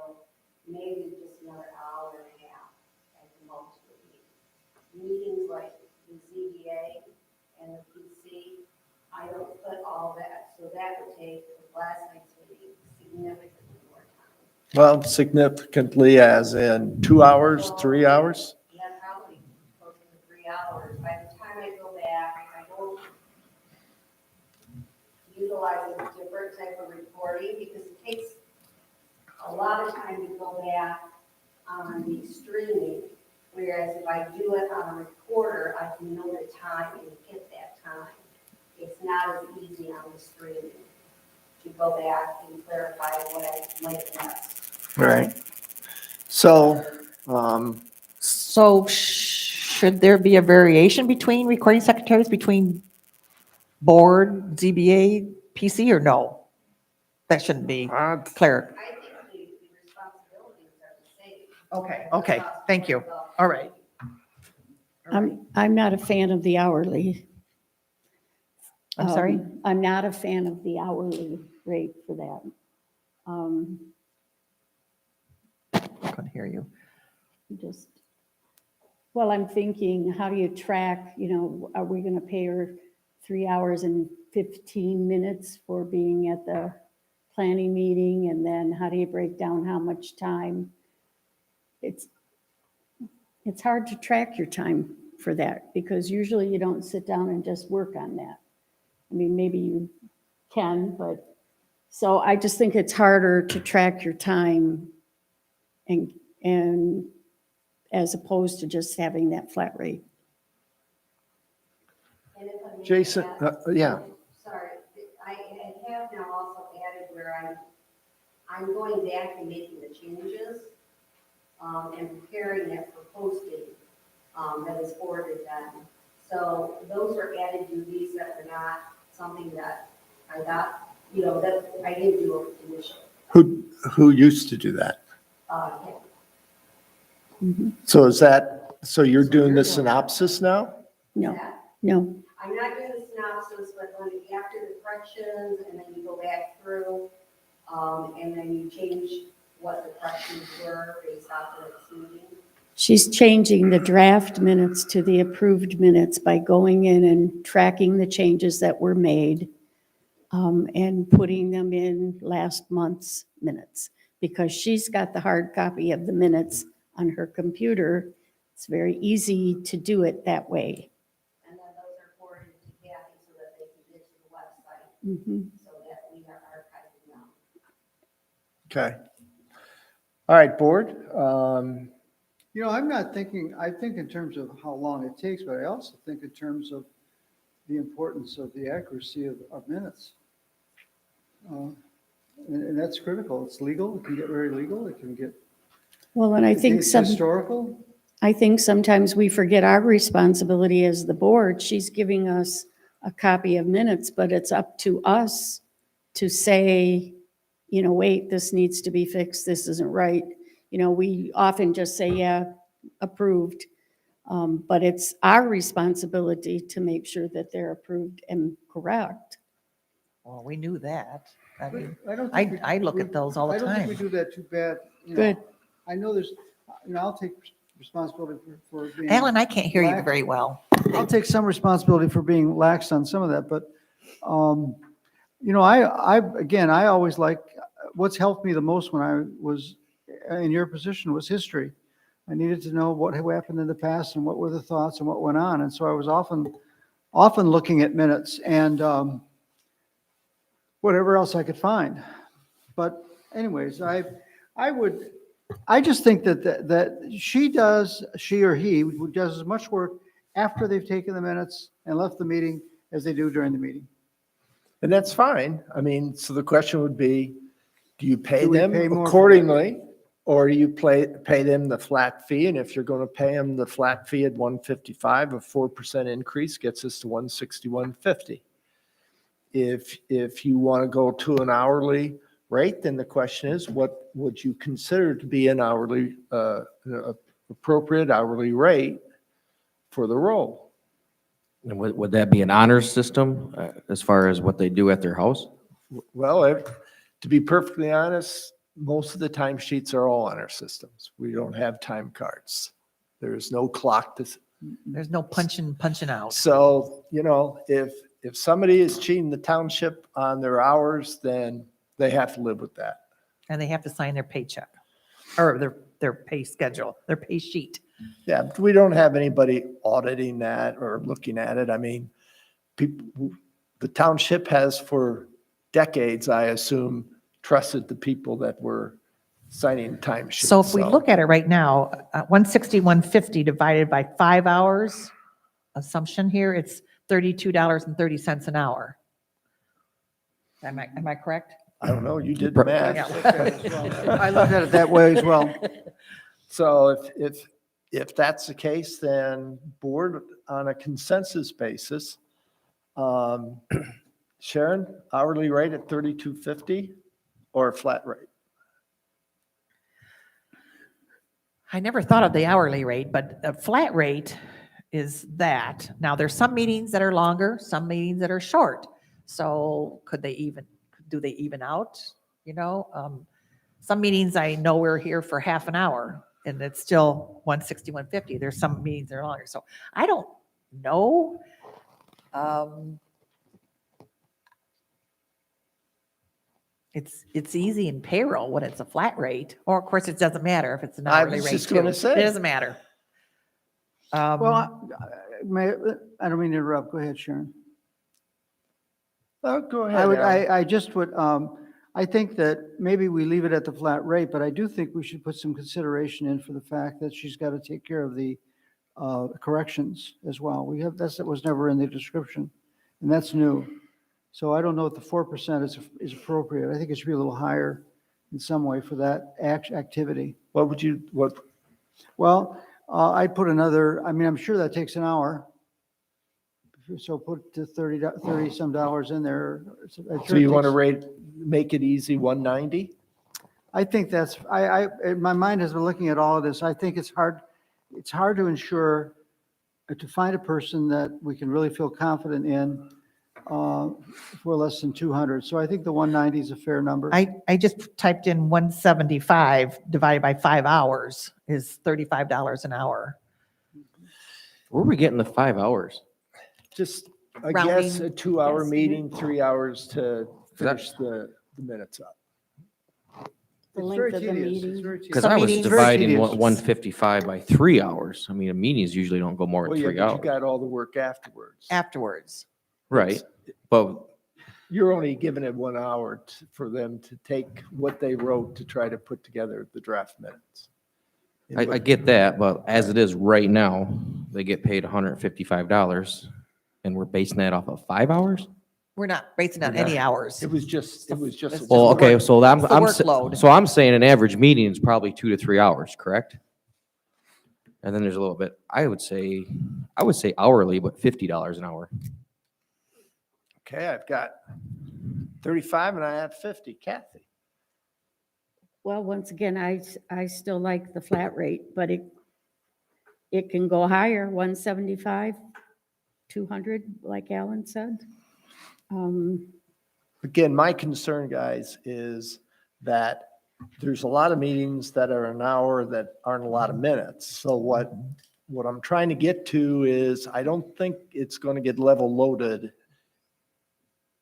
maybe just another hour and a half at the most would be. Meetings like the ZBA and the PC, I don't put all that, so that would take the last night's meeting significantly more time. Well, significantly as in 2 hours, 3 hours? Yeah, probably close to 3 hours. By the time I go back, I don't utilize a different type of recording because it takes a lot of time to go back on the streaming. Whereas if I do it on a recorder, I can know the time and hit that time. It's not as easy on the streaming to go back and clarify what I might have missed. Right. So, So should there be a variation between recording secretaries, between board, ZBA, PC, or no? That shouldn't be cleric. I think the responsibilities are the same. Okay, thank you. All right. I'm not a fan of the hourly. I'm sorry? I'm not a fan of the hourly rate for that. I couldn't hear you. Just, well, I'm thinking, how do you track, are we going to pay her 3 hours and 15 minutes for being at the planning meeting? And then how do you break down how much time? It's hard to track your time for that because usually you don't sit down and just work on that. I mean, maybe you can, but, so I just think it's harder to track your time and as opposed to just having that flat rate. And if I may Jason, add- yeah. Sorry, I have now also added where I'm going back and making the changes, and preparing it for posting, that is forwarded then. So those are added duties that were not something that I got, that I didn't do initially. Who used to do that? Yeah. So so you're doing the synopsis now? No, That- no, I'm not doing the synopsis, but when after the corrections, and then you go back through, and then you change what the corrections were based off of this meeting. she's changing the draft minutes to the approved minutes by going in and tracking the changes that were made, and putting them in last month's minutes. Because she's got the hard copy of the minutes on her computer, it's very easy to do it that way. And then those are forwarded to Kathy so that they can get to the website, Mhm. so that we are archiving them. Okay. All right, board. I'm not thinking, I think in terms of how long it takes, but I also think in terms of the importance of the accuracy of minutes. And that's critical. It's legal. It can get very legal. It can get. Well, and I think it's some. historical. I think sometimes we forget our responsibility as the board. She's giving us a copy of minutes, but it's up to us to say, wait, this needs to be fixed, this isn't right. We often just say, yeah, approved. But it's our responsibility to make sure that they're approved and correct. Well, we knew that. I mean, I don't think we- I look at those all the I don't think we time. do that too bad. Good. I know there's, I'll take responsibility for being. Alan, I can't hear you lax. very well. I'll take some responsibility for being lax on some of that, but, I always like, what's helped me the most when I was in your position was history. I needed to know what had happened in the past and what were the thoughts and what went on. And so I was often looking at minutes and whatever else I could find. But anyways, I just think that she or he does as much work after they've taken the minutes and left the meeting as they do during the meeting. And that's fine. I mean, so the question would be, do you pay Do we them pay more for that? accordingly? Or do you pay them the flat fee? And if you're going to pay them the flat fee at 155, a 4% increase gets us to 161.50. If you want to go to an hourly rate, then the question is, what would you consider to be an hourly, appropriate hourly rate for the role? And would that be an honor system as far as what they do at their house? Well, to be perfectly honest, most of the timesheets are all on our systems. We don't have time cards. There's no clock to. There's no punching out. So, if somebody is cheating the township on their hours, then they have to live with that. And they have to sign their paycheck or their pay schedule, their pay sheet. Yeah, but we don't have anybody auditing that or looking at it. I mean, the township has for decades, I assume, trusted the people that were signing timesheets. So if we look at it right now, 161.50 divided by 5 hours, assumption here, it's $32.30 an hour. Am I correct? I don't know, you did the math. I looked at it that way as well. So if that's the case, then board on a consensus basis, Sharon, hourly rate at 32.50 or a flat rate? I never thought of the hourly rate, but a flat rate is that. Now, there's some meetings that are longer, some meetings that are short. So do they even out? You know, some meetings I know we're here for half an hour and it's still 160, 150. There's some meetings that are longer. So I don't know. It's easy in payroll when it's a flat rate, or of course it doesn't matter if it's an I hourly was rate just too. gonna say. It doesn't matter. Well, I don't mean to interrupt. Go ahead, Sharon. Oh, go ahead, I would, Alan. I just would, I think that maybe we leave it at the flat rate, but I do think we should put some consideration in for the fact that she's got to take care of the corrections as well. That was never in the description, and that's new. So I don't know if the 4% is appropriate. I think it should be a little higher in some way for that activity. What, Well, I'd put another, I mean, I'm sure that takes an hour. So put the 30 some dollars in there. so you want to make it easy, 190? I think that's, my mind has been looking at all of this. I think it's hard to ensure, to find a person that we can really feel confident in for less than 200. So I think the 190 is a fair number. I just typed in 175 divided by 5 hours is $35 an hour. Where are we getting the 5 hours? Just, I guess, a Rounding 2-hour estimate. meeting, 3 hours to finish the minutes up. The It's length very of the tedious. It's meeting. very tedious. Because Some I was meetings- dividing Very 155 by 3 hours. I mean, meetings usually don't go more Well, than yeah, 3 but you hours. got all the work afterwards. Afterwards. Right, but You're only giving it 1 hour for them to take what they wrote to try to put together the draft minutes. I get that, but as it is right now, they get paid $155, and we're basing that off of 5 hours? We're not basing on any hours. It was just. It's Well, the okay, work- so it's the workload. so I'm saying an average meeting is probably 2 to 3 hours, correct? And then there's a little bit, I would say hourly, but $50 an hour. Okay, I've got 35 and I have 50. Kathy? Well, once again, I still like the flat rate, but it can go higher, 175, 200, like Alan said. Again, my concern, guys, is that there's a lot of meetings that are an hour that aren't a lot of minutes. So what I'm trying to get to is I don't think it's going to get level loaded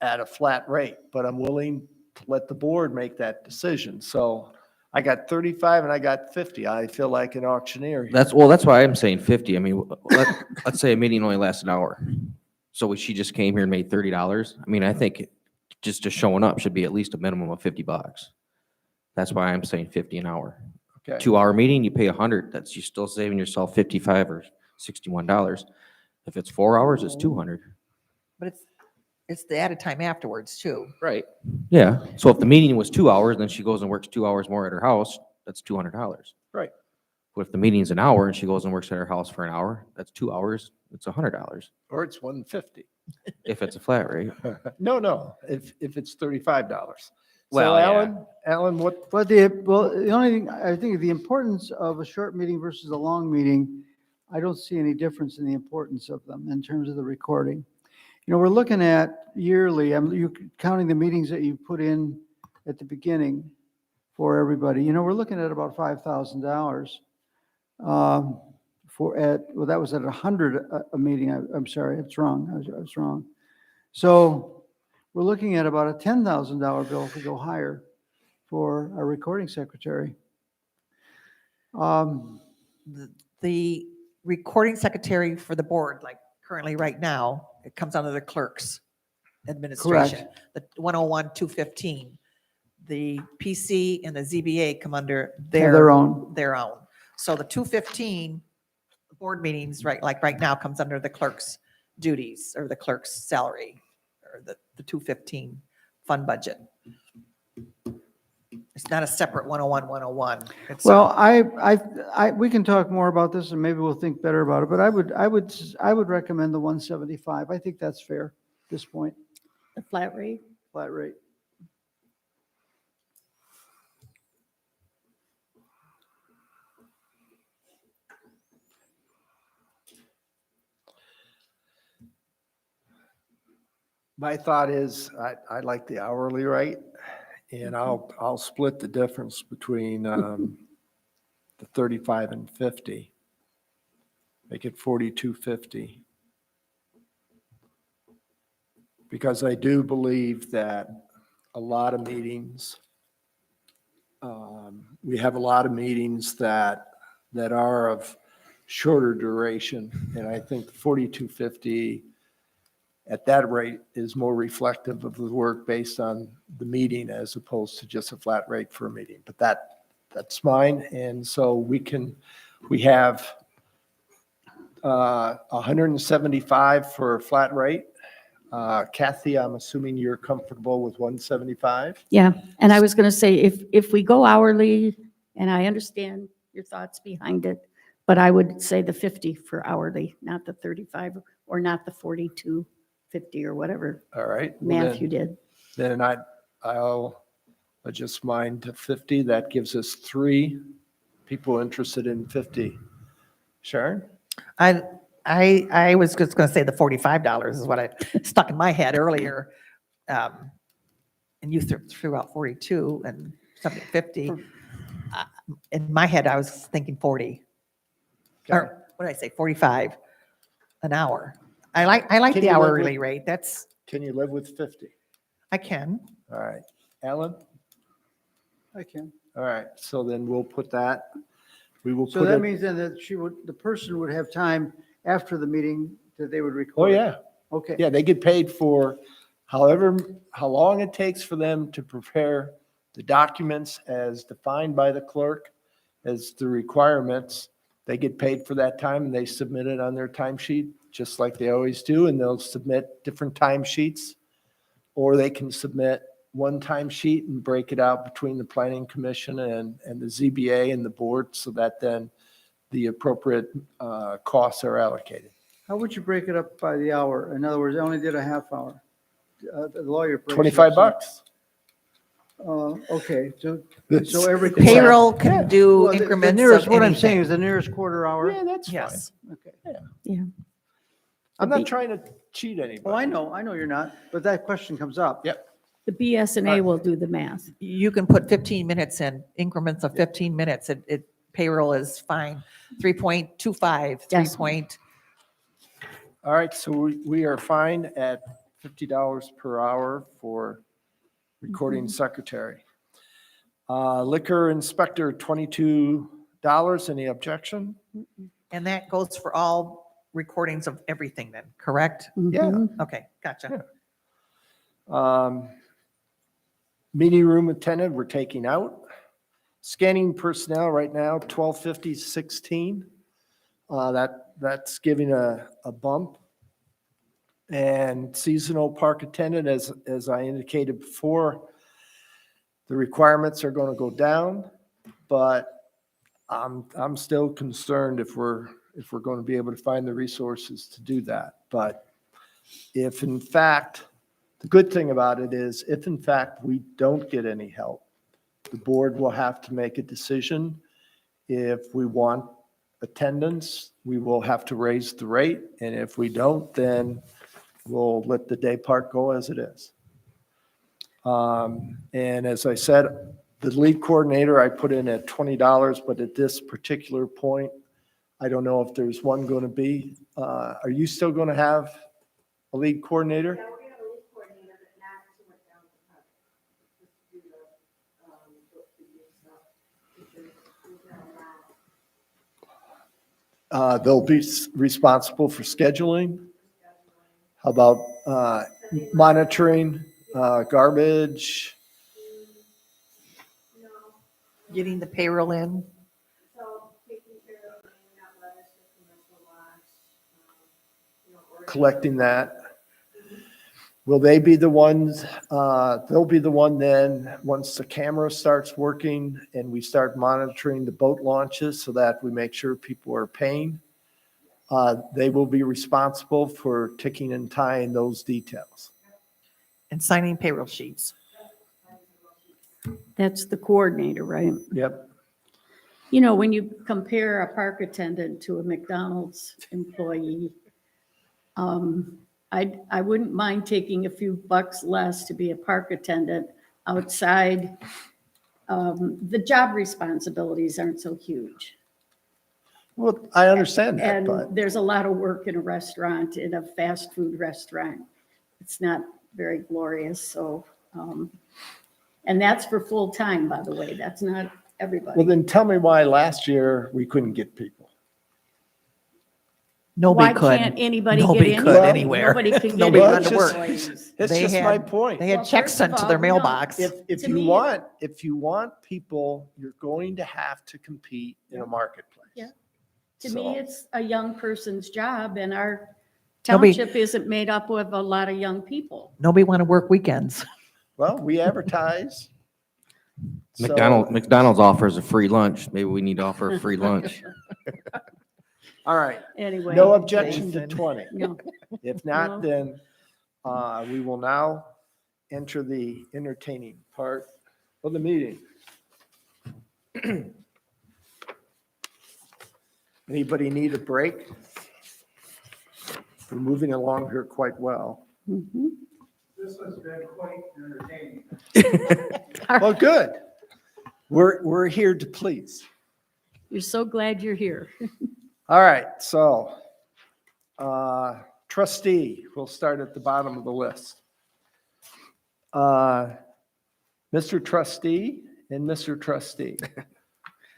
at a flat rate, but I'm willing to let the board make that decision. So I got 35 and I got 50. I feel like an auctioneer here. That's why I'm saying 50. I mean, let's say a meeting only lasts an hour. So she just came here and made $30. I mean, I think just showing up should be at least a minimum of $50. That's why I'm saying 50 an hour. Okay. 2-hour meeting, you pay 100. That's, you're still saving yourself $55 or $61. If it's 4 hours, it's 200. But it's the added time afterwards too. Right. Yeah. So if the meeting was 2 hours, then she goes and works 2 hours more at her house, that's $200. Right. But if the meeting's an hour and she goes and works at her house for an hour, that's 2 hours, it's $100. Or it's 150. If it's a flat rate. No, if it's $35. Well, So yeah. Alan, what, The only thing, I think the importance of a short meeting versus a long meeting, I don't see any difference in the importance of them in terms of the recording. You know, we're looking at yearly, you counting the meetings that you put in at the beginning for everybody, you know, we're looking at about $5,000 well, that was at 100 a meeting. I'm sorry, it's wrong. I was wrong. So we're looking at about a $10,000 bill if we go higher for our recording secretary. The recording secretary for the board, like currently right now, it comes under the clerk's administration. The 101, 215. The PC and the ZBA come under Their own. their own. So the 215 board meetings, right, like right now, comes under the clerk's duties or the clerk's salary or the 215 fund budget. It's not a separate 101, 101. It's Well, we can talk more about this and maybe we'll think better about it, but I would recommend the 175. I think that's fair at this point, The flat rate. flat rate. My thought is, I like the hourly rate, and I'll split the difference between the 35 and 50. Make it 42.50. Because I do believe that a lot of meetings, we have a lot of meetings that are of shorter duration, and I think 42.50 at that rate is more reflective of the work based on the meeting as opposed to just a flat rate for a meeting. But that's mine, and so we have 175 for a flat rate. Kathy, I'm assuming you're comfortable with 175? Yeah, and I was going to say, if we go hourly, and I understand your thoughts behind it, but I would say the 50 for hourly, not the 35, or not the 42.50 or whatever All right. well, math you did. Then I'll adjust mine to 50. That gives us 3 people interested in 50. Sharon? I was just going to say the $45 is what I stuck in my head earlier. And you threw out 42 and something 50. In my head, I was thinking 40. Okay. Or what did I say, 45 an hour. I like Can the you live with- hourly rate. Can you live with 50? I can. All right. Alan? I can. All right. So then we'll put that, we will So put that it. means then that the person would have time after the meeting that they would Oh, record. yeah. Okay. Yeah, they get paid for how long it takes for them to prepare the documents as defined by the clerk as the requirements. They get paid for that time and they submit it on their timesheet, just like they always do, and they'll submit different timesheets. Or they can submit one timesheet and break it out between the planning commission and the ZBA and the board so that then the appropriate costs are allocated. How would you break it up by the hour? In other words, I only did a half hour. The lawyer. breaks it up, $25 so- bucks. Okay, so That's- every. Payroll can do Well, the increments nearest, of what I'm saying anything. is the nearest quarter hour. Yeah, that's fine. Yes. Okay. Yeah. I'm not trying to cheat anybody. Oh, I know you're not, but that question comes up. Yep. The BSNA will do the math. You can put 15 minutes in, increments of 15 minutes. Payroll is fine. 3.25, 3 Yes. point. All right, so we are fine at $50 per hour for recording secretary. Liquor inspector, $22. Any objection? And that goes for all recordings of everything then, correct? Yeah. Mhm. Okay, gotcha. Meeting room attendant, we're taking out. Scanning personnel right now, 1250, 16. That's giving a bump. And seasonal park attendant, as I indicated before, the requirements are going to go down, but I'm still concerned if we're going to be able to find the resources to do that. But if in fact, the good thing about it is if in fact we don't get any help, the board will have to make a decision. If we want attendance, we will have to raise the rate. And if we don't, then we'll let the day park go as it is. And as I said, the lead coordinator, I put in at $20, but at this particular point, I don't know if there's one going to be. Are you still going to have a lead coordinator? Yeah, we're gonna have a lead coordinator, but not too much down the front. Just to do the stuff. Because we've got a lot. They'll be responsible for scheduling. How about monitoring garbage? No, Getting the payroll in. so taking care of laying out letters for commercial lots, ordering- Collecting that. Will they be the ones, they'll be the one then, once the camera starts working and we start monitoring the boat launches so that we make sure people are paying, they will be responsible for ticking and tying those details. And signing payroll sheets. That's the coordinator, right? Yep. You know, when you compare a park attendant to a McDonald's employee, I wouldn't mind taking a few bucks less to be a park attendant outside. The job responsibilities aren't so huge. Well, I understand that, but And there's a lot of work in a restaurant, in a fast food restaurant. It's not very glorious, so, and that's for full time, by the way. That's not well, everybody. then tell me why last year we couldn't get people. Why Nobody could. can't anybody get Nobody in? could Well, anywhere. Nobody can get Nobody in. Well, wanted to it's work. employees. It's They just had- my point. They had Well, checks first of sent to all, their no. mailbox. If To you me- want people, you're going to have to compete in a marketplace. Yeah. To So- me, it's a young person's job, and our Nobody- township isn't made up of a lot of young people. Nobody want to work weekends. Well, we advertise. So- McDonald's offers a free lunch. Maybe we need to offer a free lunch. All right, Anyway. no objection to Jason. 20. No. If No. not, then we will now enter the entertaining part of the meeting. Anybody need a break? We're moving along here quite well. Mhm. This has been quite entertaining. Well, good. We're here to please. You're so glad you're here. All right, so trustee, we'll start at the bottom of the list. Mr. Trustee and Mr. Trustee,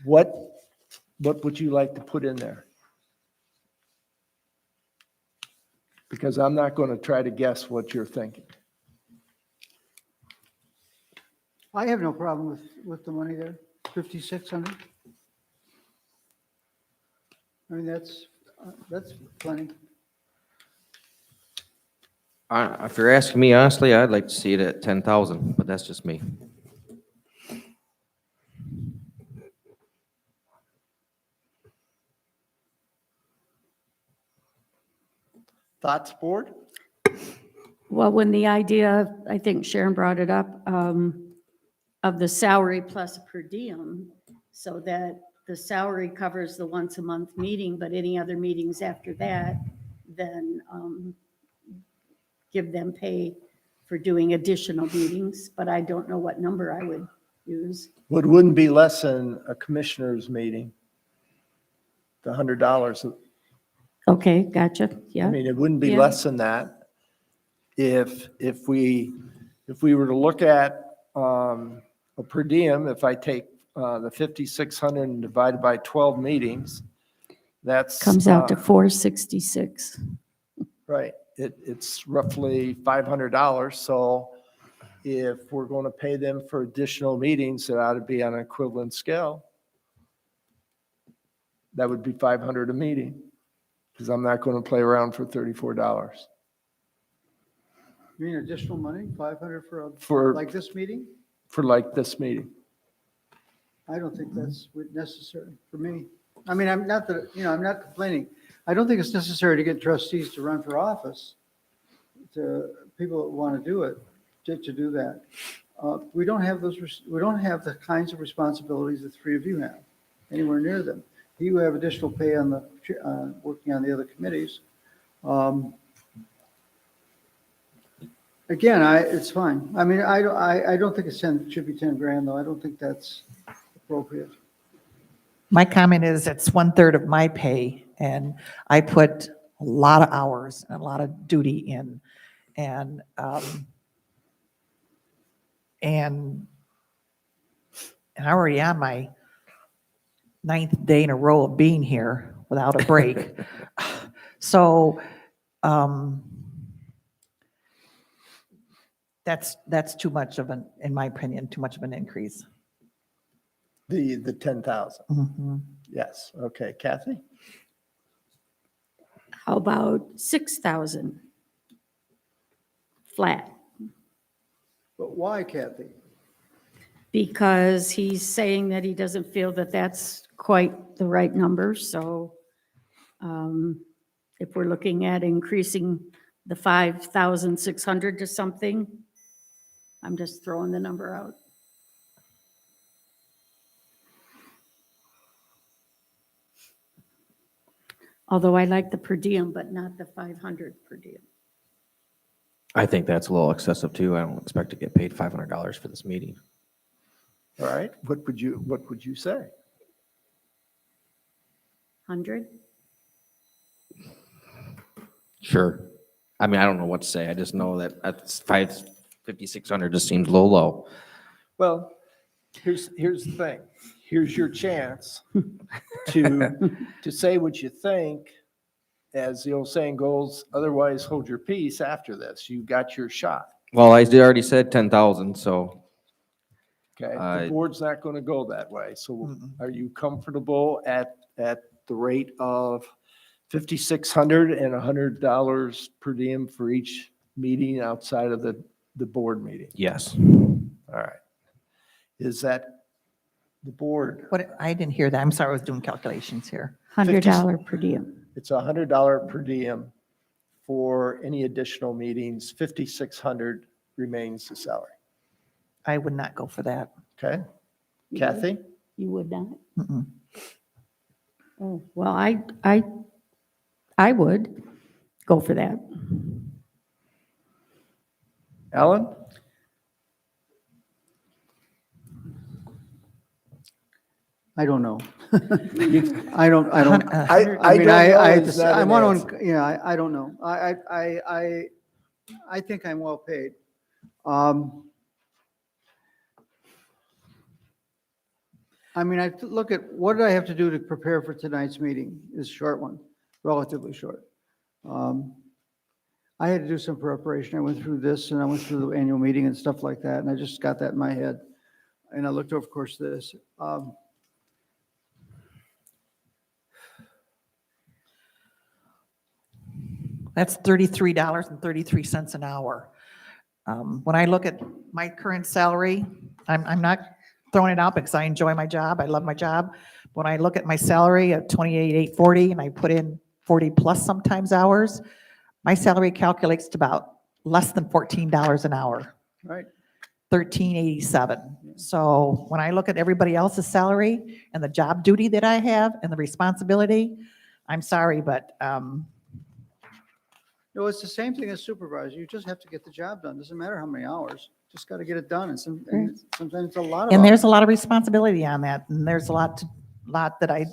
what would you like to put in there? Because I'm not going to try to guess what you're thinking. I have no problem with the money there, 5,600. I mean, that's plenty. If you're asking me honestly, I'd like to see it at 10,000, but that's just me. Thoughts, board? Well, when the idea, I think Sharon brought it up, of the salary plus per diem, so that the salary covers the once a month meeting, but any other meetings after that, then give them pay for doing additional meetings, but I don't know what number I would use. Wouldn't be less than a commissioner's meeting. The $100. Okay, gotcha, I yeah. mean, it wouldn't be Yeah. less than that. If we were to look at a per diem, if I take the 5,600 and divide it by 12 meetings, that's. Comes out to 466. Right, it's roughly $500, so if we're going to pay them for additional meetings, it ought to be on an equivalent scale. That would be 500 a meeting, because I'm not going to play around for $34. You mean additional money, 500 For- like this meeting? For like this meeting. I don't think that's necessary for me. I mean, I'm not complaining. I don't think it's necessary to get trustees to run for office, to people that want to do it, to do that. We don't have we don't have the kinds of responsibilities the three of you have, anywhere near them. You have additional pay on working on the other committees. Again, it's fine. I mean, I don't think should be 10 grand though. I don't think that's appropriate. My comment is it's 1/3 of my pay, and I put a lot of hours and a lot of duty in. And I'm already on my 9th day in a row of being here without a break. So that's too much of in my opinion, too much of an increase. The 10,000, Mhm. yes, okay, Kathy? How about 6,000? Flat, But why, Kathy? because he's saying that he doesn't feel that that's quite the right number, so if we're looking at increasing the 5,600 to something, I'm just throwing the number out. Although I like the per diem, but not the 500 per diem. I think that's a little excessive too. I don't expect to get paid $500 for this meeting. All right, what would you say? 100? Sure. I mean, I don't know what to say. I just know that that's 5,600 just seems low. Well, here's the thing. Here's your chance to say what you think. As the old saying goes, otherwise hold your peace after this. You got your shot. Well, I did already said 10,000, so Okay, the I- board's not going to go that way. So are you comfortable at the rate of $5,600 and $100 per diem for each meeting outside of the board meeting? yes. All right. Is that the board? What, I didn't hear that. I'm sorry, I was doing calculations here. $100 per diem. It's $100 per diem for any additional meetings. $5,600 remains the salary. I would not go for that. Okay? Kathy? You would not? Mm-mm. Oh, well, I would go for that. Alan? I don't know. I don't, I I mean, don't I, know is not I an want answer. to, yeah, I don't know. I think I'm well paid. I mean, I look at, what did I have to do to prepare for tonight's meeting? This short one, relatively short. I had to do some preparation. I went through this and I went through the annual meeting and stuff like that, and I just got that in my head. And I looked over, of course, this. That's $33.33 an hour. When I look at my current salary, I'm not throwing it out because I enjoy my job. I love my job. When I look at my salary at $28,840 and I put in 40 plus sometimes hours, my salary calculates to about less than $14 an hour, Right. $13.87. So when I look at everybody else's salary and the job duty that I have and the responsibility, I'm sorry, but No, it's the same thing as supervisor. You just have to get the job done. Doesn't matter how many hours. Just got to get it done. And sometimes it's a lot of and hours. there's a lot of responsibility on that, and there's a lot that I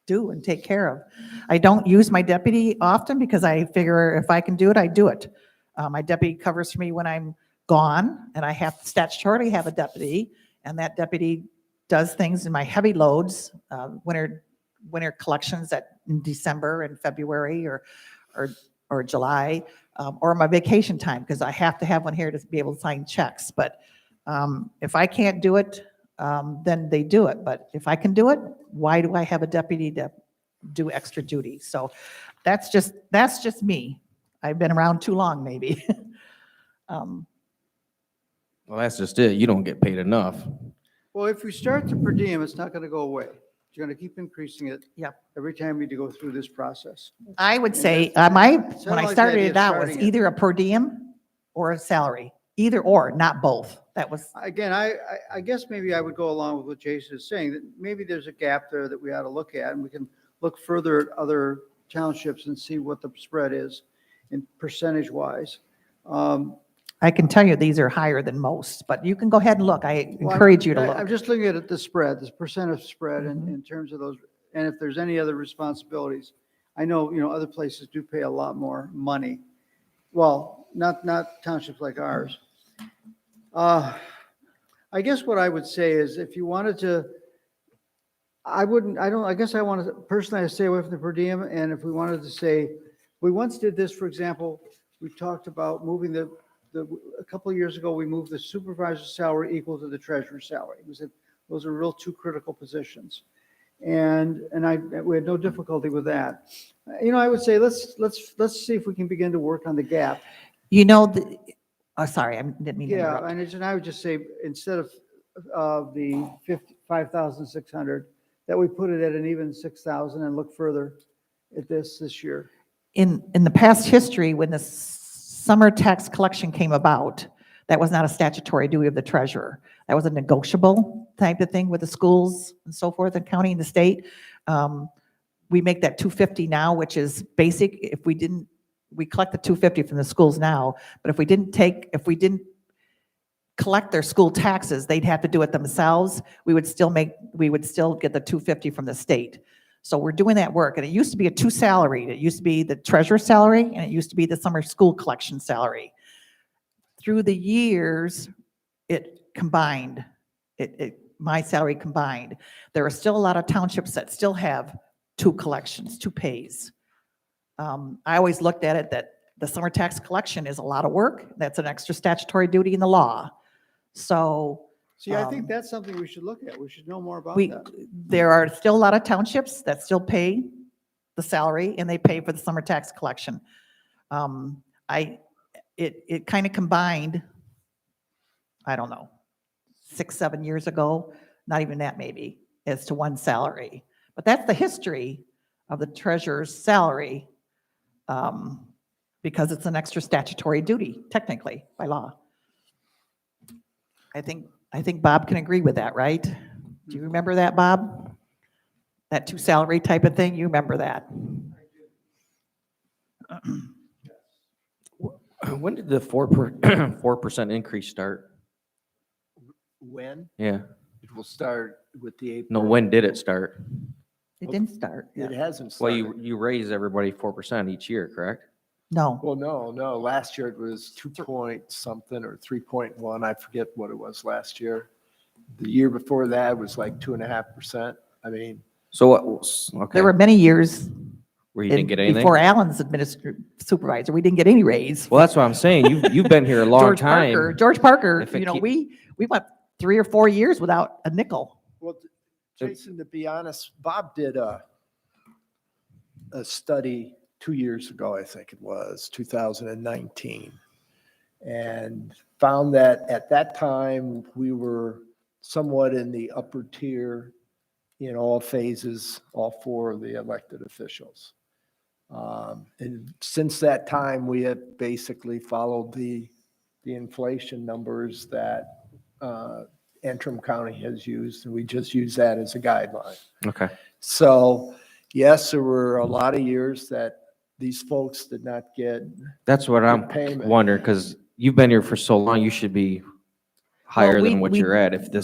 do and take care of. I don't use my deputy often because I figure if I can do it, I do it. My deputy covers for me when I'm gone, and I have statutorily have a deputy, and that deputy does things in my heavy loads, winter collections in December and February or July, or my vacation time, because I have to have one here to be able to sign checks. But if I can't do it, then they do it. But if I can do it, why do I have a deputy to do extra duty? So that's just me. I've been around too long, maybe. Well, that's just it. You don't get paid enough. Well, if we start the per diem, it's not going to go away. You're going to keep increasing it. Yep. Every time we go through this process. I would say, I when I like the started idea it of out, was starting it. either a per diem or a salary, either or, not both. That was, Again, I guess maybe I would go along with what Jason is saying, that maybe there's a gap there that we ought to look at, and we can look further at other townships and see what the spread is in percentage wise. I can tell you these are higher than most, but you can go ahead and look. I Well, encourage you to I'm look. just looking at the spread, the percent of spread Mhm. in terms of those, and if there's any other responsibilities. I know, other places do pay a lot more money. Well, not townships like ours. I guess what I would say is if you wanted to, I guess I want to, personally, I stay away from the per diem. And if we wanted to say, we once did this, for example, we talked about moving a couple of years ago, we moved the supervisor's salary equal to the treasurer's salary. Those are real two critical positions. And we had no difficulty with that. I would say, let's see if we can begin to work on the gap. Sorry, I didn't mean to Yeah, interrupt. and I would just say, instead of the 5,600, that we put it at an even 6,000 and look further at this year. In the past history, when the summer tax collection came about, that was not a statutory duty of the treasurer. That was a negotiable type of thing with the schools and so forth, and county and the state. We make that $250 now, which is basic. If we didn't we collect the 250 from the schools now, but if we didn't collect their school taxes, they'd have to do it themselves. We would still get the 250 from the state. So we're doing that work, and it used to be a two salary. It used to be the treasurer's salary, and it used to be the summer school collection salary. Through the years, it combined, my salary combined. There are still a lot of townships that still have two collections, two pays. I always looked at it that the summer tax collection is a lot of work. That's an extra statutory duty in the law. So See, I think that's something we should look at. We should know more about we, that. there are still a lot of townships that still pay the salary and they pay for the summer tax collection. It kind of combined, I don't know, 6-7 years ago, not even that maybe, as to one salary. But that's the history of the treasurer's salary, because it's an extra statutory duty, technically, by law. I think Bob can agree with that, right? Do you remember that, Bob? That two salary type of thing, you remember that? When did the 4% increase start? When? Yeah. It will start with the April. No, when did it start? It didn't start. It Yeah. hasn't Well, started. you raise everybody 4% each year, correct? No, Well, no. Last year it was 2 point something or 3.1. I forget what it was last year. The year before that was like 2.5%. I mean, So what was, okay, there were many years where you didn't get anything? before Alan's supervisor, we didn't get any raise. Well, that's what I'm saying. You've been here a long George time. Parker, George Parker, If it you know, keep- we went 3 or 4 years without a nickel. well, Jason, to be honest, Bob did a study 2 years ago, I think it was, 2019, and found that at that time, we were somewhat in the upper tier in all phases, all 4 of the elected officials. And since that time, we have basically followed the inflation numbers that Antrim County has used, and we just use that as a guideline. Okay. So, yes, there were a lot of years that these folks did not get. That's what I'm Good payment. wondering, because you've been here for so long, you should be higher Well, than what we- you're at if it did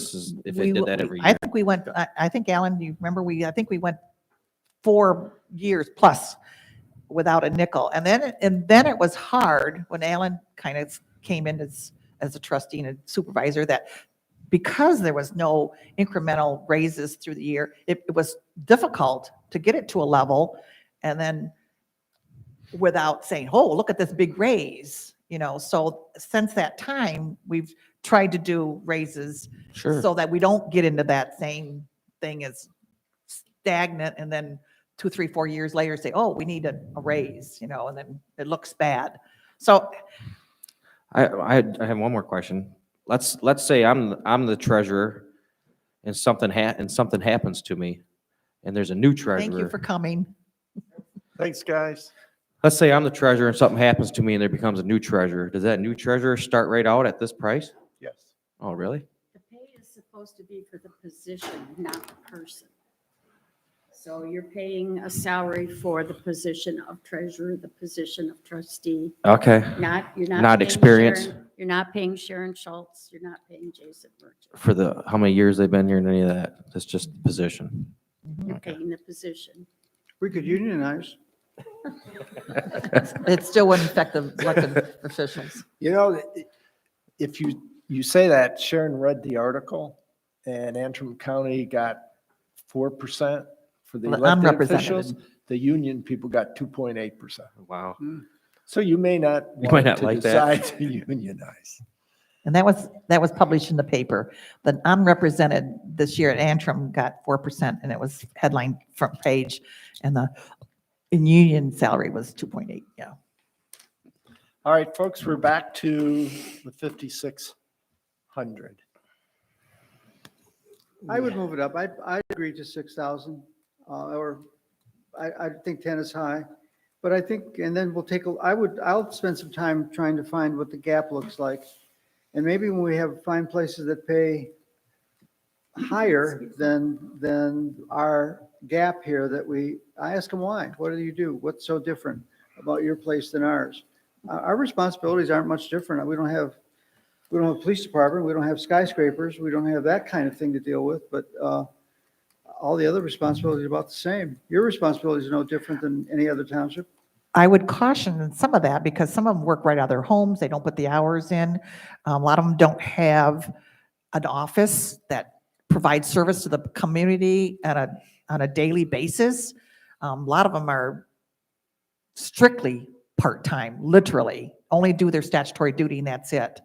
that every I year. think we went, I think, Alan, you remember, I think we went 4 years plus without a nickel. And then it was hard when Alan kind of came in as a trustee and a supervisor, that because there was no incremental raises through the year, it was difficult to get it to a level. And then without saying, oh, look at this big raise, you know. So since that time, we've tried to do raises Sure. so that we don't get into that same thing as stagnant, and then 2, 3, 4 years later say, oh, we need a raise, you know, and then it looks bad. So I have one more question. Let's say I'm the treasurer and something happens to me and there's a new treasurer. thank you for coming. Thanks, guys. Let's say I'm the treasurer and something happens to me and there becomes a new treasurer. Does that new treasurer start right out at this price? Yes. Oh, really? The pay is supposed to be for the position, not the person. So you're paying a salary for the position of treasurer, the position of trustee, Okay. you're not. Not paying experience? Sharon- You're not paying Sharon Schultz, you're not paying Jason Merchant. For how many years they've been here and any of that? That's just the position. You're Okay. paying the position. We could unionize. It still wouldn't affect the elected officials. You know, if you say that, Sharon read the article, and Antrim County got 4% for the The elected unrepresented. officials. The union people got 2.8%. Wow. So you may not You might want not to like that. decide to unionize. And that was published in the paper. The unrepresented this year at Antrim got 4%, and it was headline front page, and the in union salary was 2.8, yeah. All right, folks, we're back to the 5,600. I would move it up. I agree to 6,000, or I think 10 is high. But I think, and then I'll spend some time trying to find what the gap looks like. And maybe when we find places that pay higher than our gap here, I ask them why. What do you do? What's so different about your place than ours. Our responsibilities aren't much different. We don't have a police department, we don't have skyscrapers, we don't have that kind of thing to deal with, but all the other responsibilities are about the same. Your responsibilities are no different than any other township. I would caution some of that because some of them work right out of their homes. They don't put the hours in. A lot of them don't have an office that provides service to the community on a daily basis. A lot of them are strictly part-time, literally, only do their statutory duty and that's it.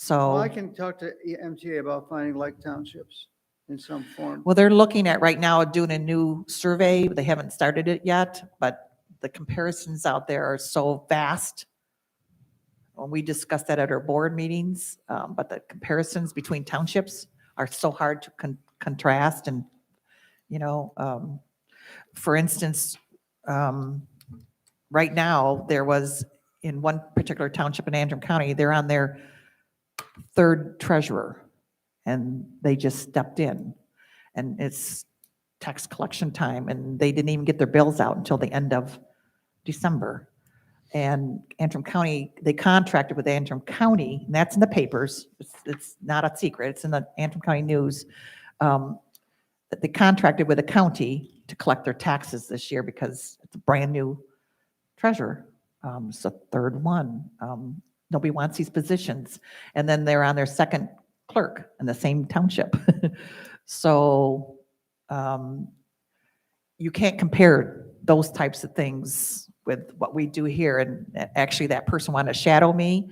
Well, I So, can talk to MTA about finding like townships in some form. well, they're looking at right now doing a new survey. They haven't started it yet, but the comparisons out there are so vast. When we discussed that at our board meetings, but the comparisons between townships are so hard to contrast and, for instance, right now, there was in one particular township in Antrim County, they're on their third treasurer, and they just stepped in. And it's tax collection time, and they didn't even get their bills out until the end of December. And Antrim County, they contracted with Antrim County, and that's in the papers. It's not a secret. It's in the Antrim County News. That they contracted with the county to collect their taxes this year because it's a brand new treasurer. It's the third one. Nobody wants these positions. And then they're on their second clerk in the same township. So you can't compare those types of things with what we do here. And actually, that person wanted to shadow me,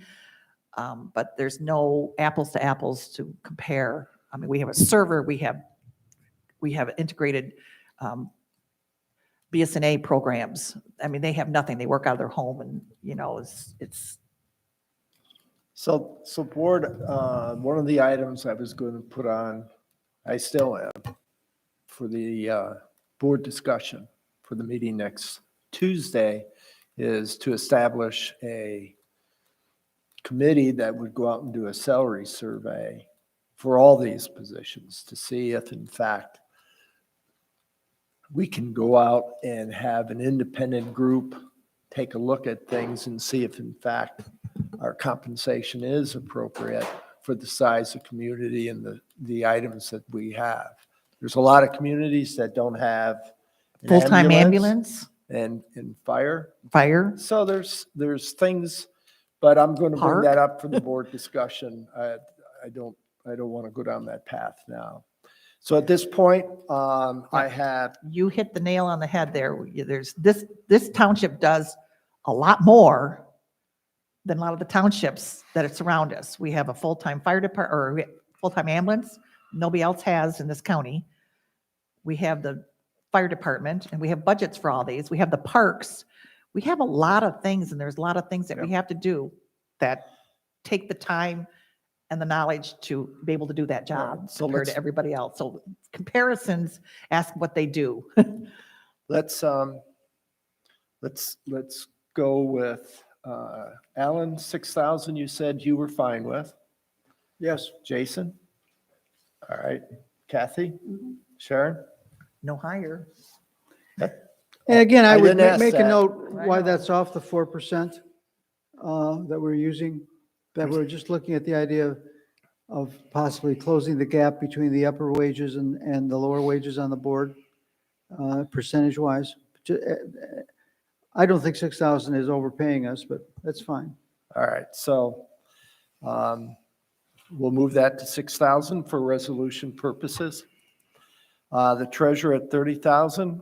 but there's no apples to apples to compare. I mean, we have a server, we have integrated BSNA programs. I mean, they have nothing. They work out of their home, and it's So board, one of the items I was going to put on, I still am, for the board discussion for the meeting next Tuesday, is to establish a committee that would go out and do a salary survey for all these positions to see if in fact we can go out and have an independent group take a look at things and see if in fact our compensation is appropriate for the size of community and the items that we have. There's a lot of communities that don't have an full-time ambulance, and fire. fire. So there's things, but I'm going to bring Park. that up for the board discussion. I don't want to go down that path now. So at this point, I have, You hit the nail on the head there. There's this township does a lot more than a lot of the townships that surround us. We have a full-time fire department or full-time ambulance. Nobody else has in this county. We have the fire department, and we have budgets for all these. We have the parks. We have a lot of things, and there's a lot of things that we have to do that take the time and the knowledge to be able to do that job So compared let's- to everybody else. So comparisons, ask what they do. let's go with Alan, 6,000 you said you were fine with. Yes, Jason? All right. Kathy? Sharon? No higher. and again, I I would didn't ask make a that. note I why know. that's off the 4% that we're using, that we're just looking at the idea of possibly closing the gap between the upper wages and the lower wages on the board, percentage-wise. I don't think 6,000 is overpaying us, but that's fine. All right, so we'll move that to 6,000 for resolution purposes. The treasurer at 30,000.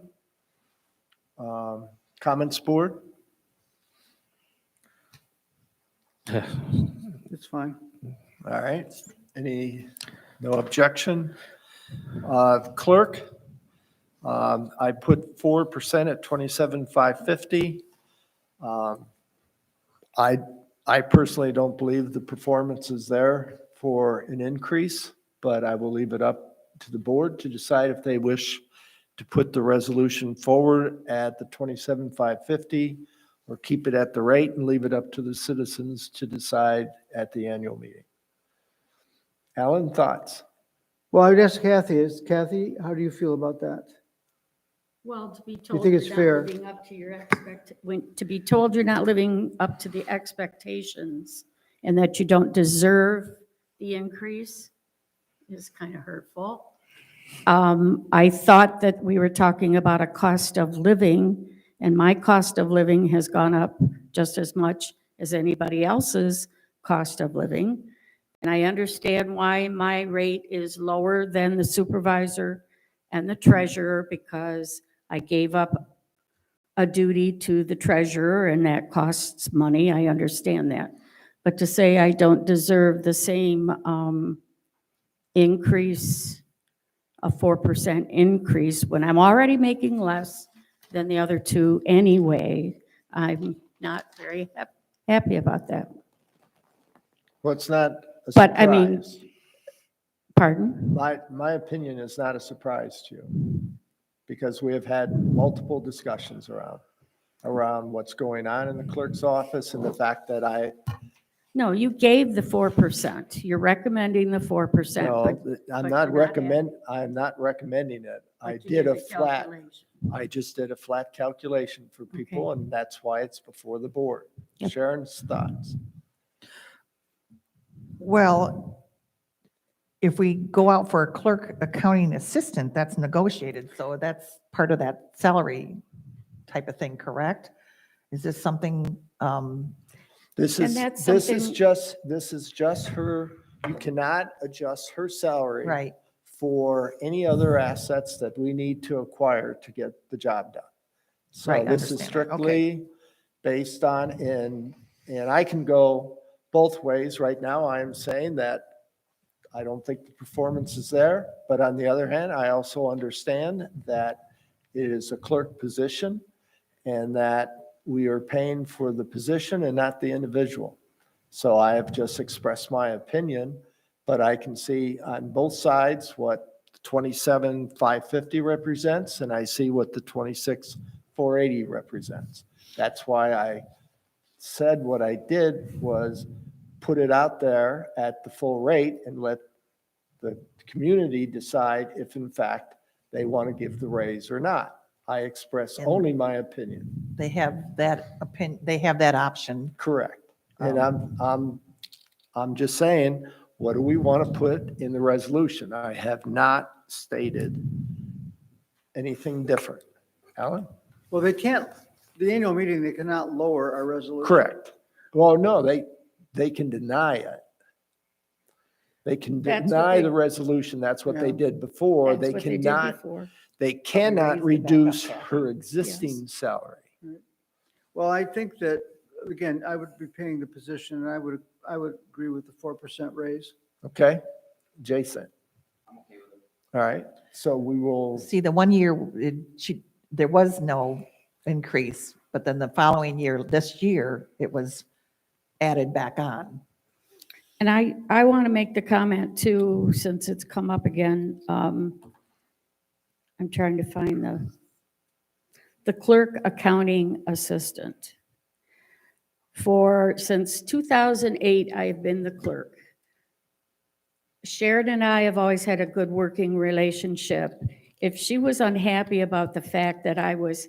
Comments, board? It's fine. All right, no objection? Clerk, I put 4% at 27,550. I personally don't believe the performance is there for an increase, but I will leave it up to the board to decide if they wish to put the resolution forward at the 27,550 or keep it at the rate and leave it up to the citizens to decide at the annual meeting. Alan, thoughts? Well, I'd ask Kathy, how do you feel about that? Well, to be told think you're it's not fair? living up to your to be told you're not living up to the expectations and that you don't deserve the increase is kind of hurtful. I thought that we were talking about a cost of living, and my cost of living has gone up just as much as anybody else's cost of living. And I understand why my rate is lower than the supervisor and the treasurer, because I gave up a duty to the treasurer, and that costs money. I understand that. But to say I don't deserve the same increase, a 4% increase, when I'm already making less than the other two anyway, I'm not very happy about that. Well, it's not a But, I mean- surprise. Pardon? My opinion is not a surprise to you, because we have had multiple discussions around what's going on in the clerk's office and the fact that No, you gave the 4%. You're recommending the 4%. no, but I'm you're I'm not recommending it. I but you did a the flat, calculation. I just did a flat calculation for people, and that's why it's before the board. Yep. Sharon's thoughts. Well, if we go out for a clerk accounting assistant, that's negotiated, so that's part of that salary type of thing, correct? Is this something, This And is, that's this is something- just her, you cannot adjust her salary right? for any other assets that we need to acquire to get the job done. So Right, I this is understand that, strictly based on, and I can go both ways. Right now, I'm saying that I don't think the performance is there, but on the other hand, I also understand that it is a clerk position and that we are paying for the position and not the individual. So I have just expressed my opinion, but I can see on both sides what 27,550 represents, and I see what the 26,480 represents. That's why I said what I did was put it out there at the full rate and let the community decide if in fact they want to give the raise or not. I express And- only my opinion. They have that opinion, they have that option. Correct. And I'm just saying, what do we want to put in the resolution? I have not stated anything different. Alan? Well, they can't, the annual meeting, they cannot lower our resolution. Correct. Well, no, they can deny it. They can That's what deny they- the resolution. That's what they Yeah. did before. That's They what did cannot, before. they cannot raised it back up reduce to- her existing salary. Well, I think that, again, I would be paying the position, and I would agree with the 4% raise. Okay? Jason? All right, so we will, See, the one year, there was no increase, but then the following year, this year, it was added back on. And I want to make the comment too, since it's come up again. I'm trying to find the clerk accounting assistant. Since 2008, I have been the clerk. Sharon and I have always had a good working relationship. If she was unhappy about the fact that I was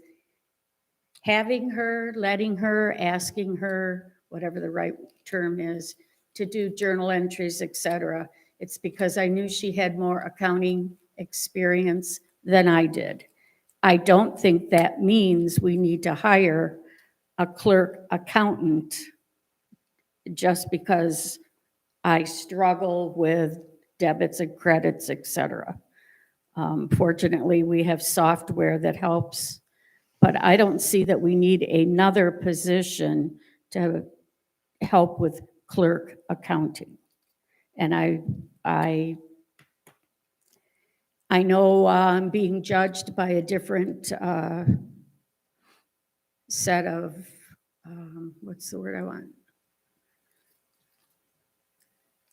having her, letting her, asking her, whatever the right term is, to do journal entries, et cetera, it's because I knew she had more accounting experience than I did. I don't think that means we need to hire a clerk accountant just because I struggle with debits and credits, et cetera. Fortunately, we have software that helps, but I don't see that we need another position to help with clerk accounting. And I know I'm being judged by a different set of, what's the word I want?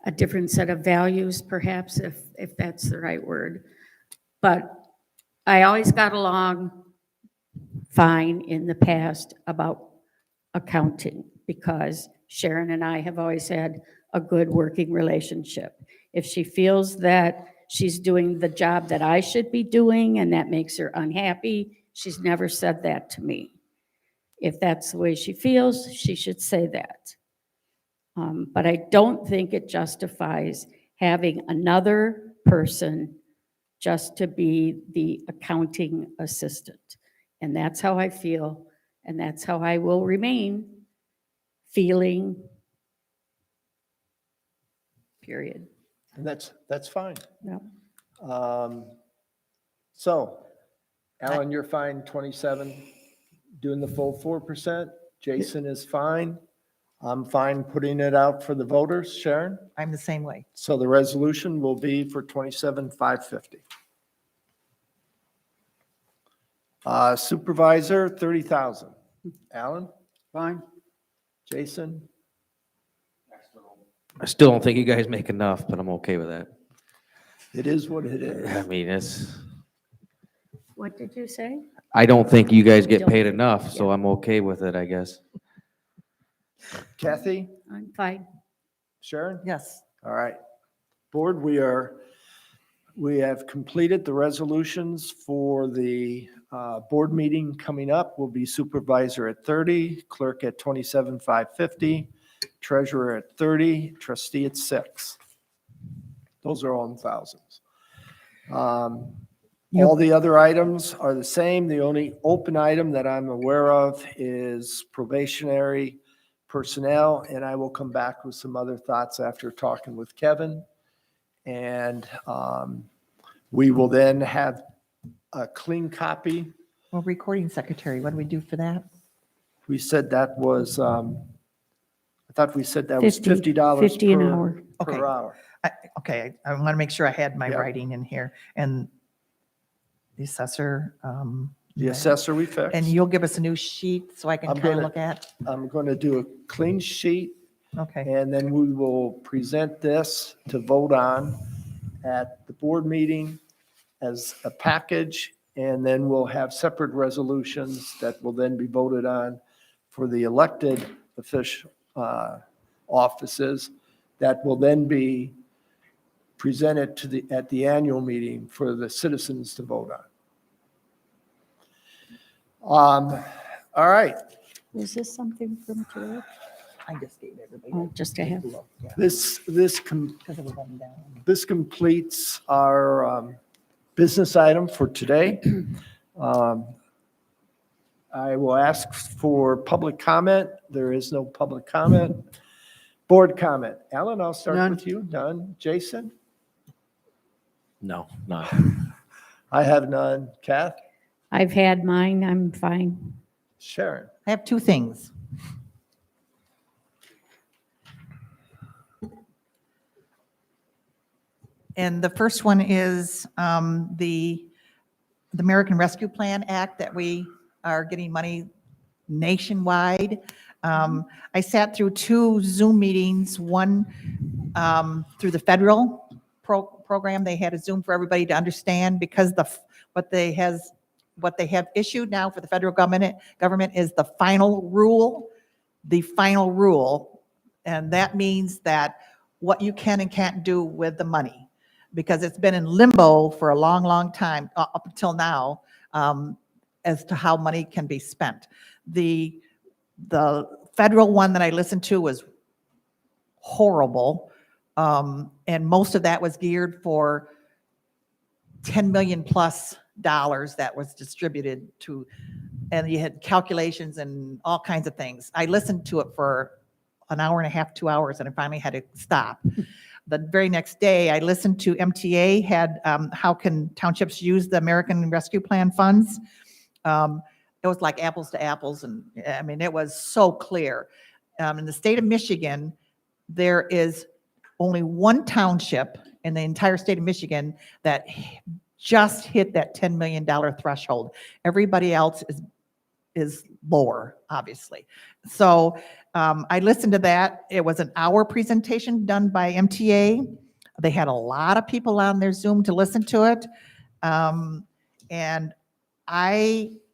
A different set of values, perhaps, if that's the right word. But I always got along fine in the past about accounting because Sharon and I have always had a good working relationship. If she feels that she's doing the job that I should be doing and that makes her unhappy, She's never said that to me. If that's the way she feels, she should say that. But I don't think it justifies having another person just to be the accounting assistant. And that's how I feel, and that's how I will remain feeling, period. And that's fine. Yeah. So, Alan, you're fine, 27, doing the full 4%. Jason is fine. I'm fine putting it out for the voters. Sharon? I'm the same way. So the resolution will be for 27,550. Supervisor, 30,000. Alan? Fine. Jason? I still don't think you guys make enough, but I'm okay with that. It is what it I is. mean, it's, What did you say? I don't think you guys get Don't- paid enough, so I'm okay with it, I guess. Kathy? I'm fine. Sharon? Yes. All right. Board, we have completed the resolutions for the board meeting coming up. Will be supervisor at 30, clerk at 27,550, treasurer at 30, trustee at 6. Those are all in thousands. All the other items are the same. The only open item that I'm aware of is probationary personnel, and I will come back with some other thoughts after talking with Kevin. And we will then have a clean copy. Well, recording secretary, what do we do for that? We said that was, I thought we said that was 50 $50 50 an per hour. Okay. hour. Okay, I want to make sure I had my Yeah. writing in here. And the assessor. The assessor we fixed. And you'll give us a new sheet so I can I'm kind of gonna- look at? I'm going to do a clean sheet, Okay, and then we will present this to vote on at the board meeting as a package, and then we'll have separate resolutions that will then be voted on for the elected official offices that will then be presented at the annual meeting for the citizens to vote on. All right, Is this something from today? I just gave everybody. Oh, just to have. this Because it was up and down. This completes our business item for today. I will ask for public comment. There is no public comment. Board comment. Alan, I'll start None. with you. None. Jason? No, not. I have none. Kath? I've had mine, I'm fine. Sharon? I have two things. And the first one is the American Rescue Plan Act that we are getting money nationwide. I sat through two Zoom meetings, one through the federal program. They had a Zoom for everybody to understand because what they have issued now for the federal government is the final rule, and that means that what you can and can't do with the money, because it's been in limbo for a long, long time, up until now, as to how money can be spent. The federal one that I listened to was horrible, and most of that was geared for 10 million plus dollars that was distributed to, and you had calculations and all kinds of things. I listened to it for an hour and a half, 2 hours, and I finally had to stop. The very next day, I listened to MTA had, how can townships use the American Rescue Plan funds? It was like apples to apples, and I mean, it was so clear. In the state of Michigan, there is only one township in the entire state of Michigan that just hit that $10 million threshold. Everybody else is lower, obviously. So I listened to that. It was an hour presentation done by MTA. They had a lot of people on their Zoom to listen to it. And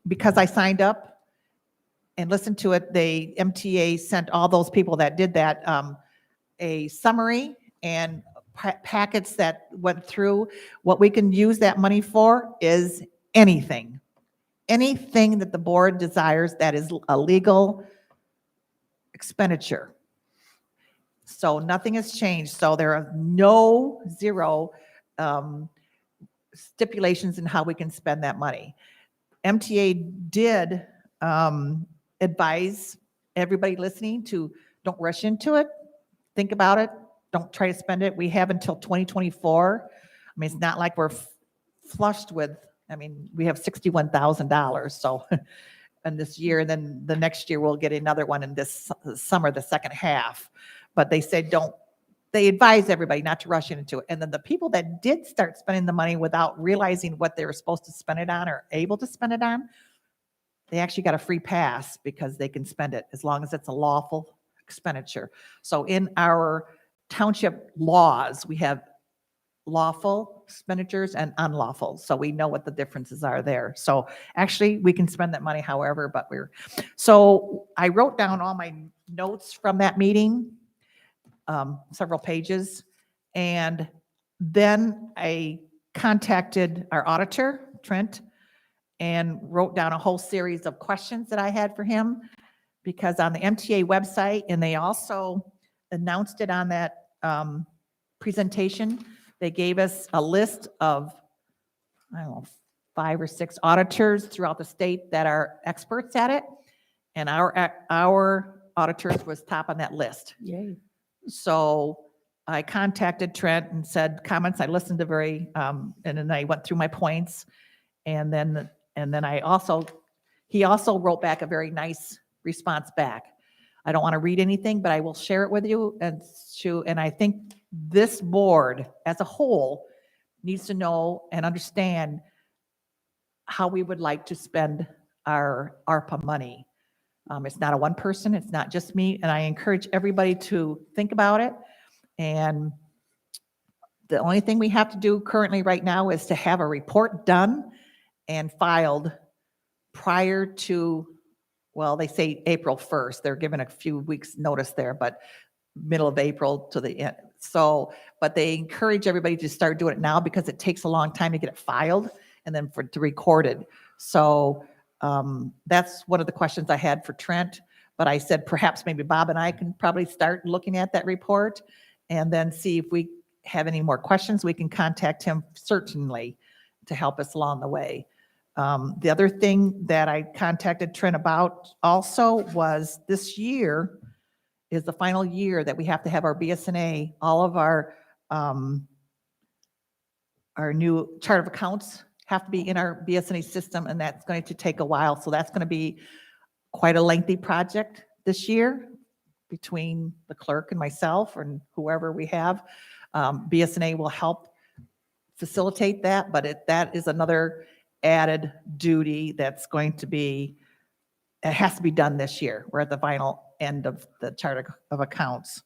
because I signed up and listened to it, MTA sent all those people that did that a summary and packets that went through. What we can use that money for is anything. anything that the board desires that is a legal expenditure. So nothing has changed. So there are zero stipulations in how we can spend that money. MTA did advise everybody listening to don't rush into it. Think about it. Don't try to spend it. We have until 2024. I mean, it's not like we're flushed with, I mean, we have $61,000. So, and this year, and then the next year we'll get another one in this summer, the second half. But they said they advise everybody not to rush into it. And then the people that did start spending the money without realizing what they were supposed to spend it on or able to spend it on, they actually got a free pass because they can spend it as long as it's a lawful expenditure. So in our township laws, we have lawful expenditures and unlawful. So we know what the differences are there. So actually we can spend that money however, but so I wrote down all my notes from that meeting, several pages. And then I contacted our auditor, Trent, and wrote down a whole series of questions that I had for him, because on the MTA website, and they also announced it on that presentation, they gave us a list of, I don't know, 5 or 6 auditors throughout the state that are experts at it. And our auditors was top on that list. Yay. So I contacted Trent and said, comments, I listened to and then I went through my points. And then he also wrote back a very nice response back. I don't want to read anything, but I will share it with you. And I think this board as a whole needs to know and understand how we would like to spend our ARPA money. It's not a one person, it's not just me. And I encourage everybody to think about it. And the only thing we have to do currently right now is to have a report done and filed prior to, well, they say April 1st. They're given a few weeks notice there, but middle of April to the end. So, but they encourage everybody to start doing it now because it takes a long time to get it filed and then to record it. So that's one of the questions I had for Trent, but I said perhaps maybe Bob and I can probably start looking at that report and then see if we have any more questions. We can contact him certainly to help us along the way. The other thing that I contacted Trent about also was this year is the final year that we have to have our BSNA, all of our new chart of accounts have to be in our BSNA system, and that's going to take a while. So that's going to be quite a lengthy project this year between the clerk and myself and whoever we have. BSNA will help facilitate that, but that is another added duty that's going to be, it has to be done this year. We're at the final end of the chart of accounts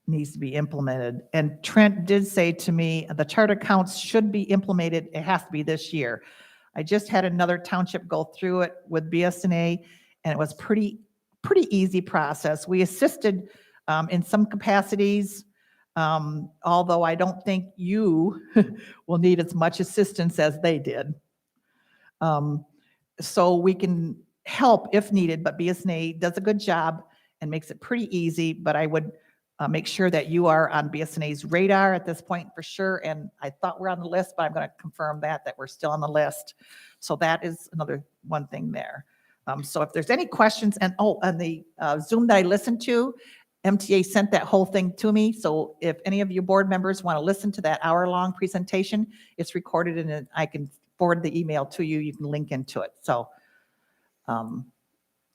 needs to be implemented. And Trent did say to me, the chart accounts should be implemented. It has to be this year. I just had another township go through it with BSNA, and it was pretty easy process. We assisted in some capacities, although I don't think you will need as much assistance as they did. So we can help if needed, but BSNA does a good job and makes it pretty easy, but I would make sure that you are on BSNA's radar at this point for sure. And I thought we're on the list, but I'm going to confirm that we're still on the list. So that is another one thing there. So if there's any questions, and on the Zoom that I listened to, MTA sent that whole thing to me. So if any of you board members want to listen to that hour-long presentation, it's recorded and I can forward the email to you. You can link into it. So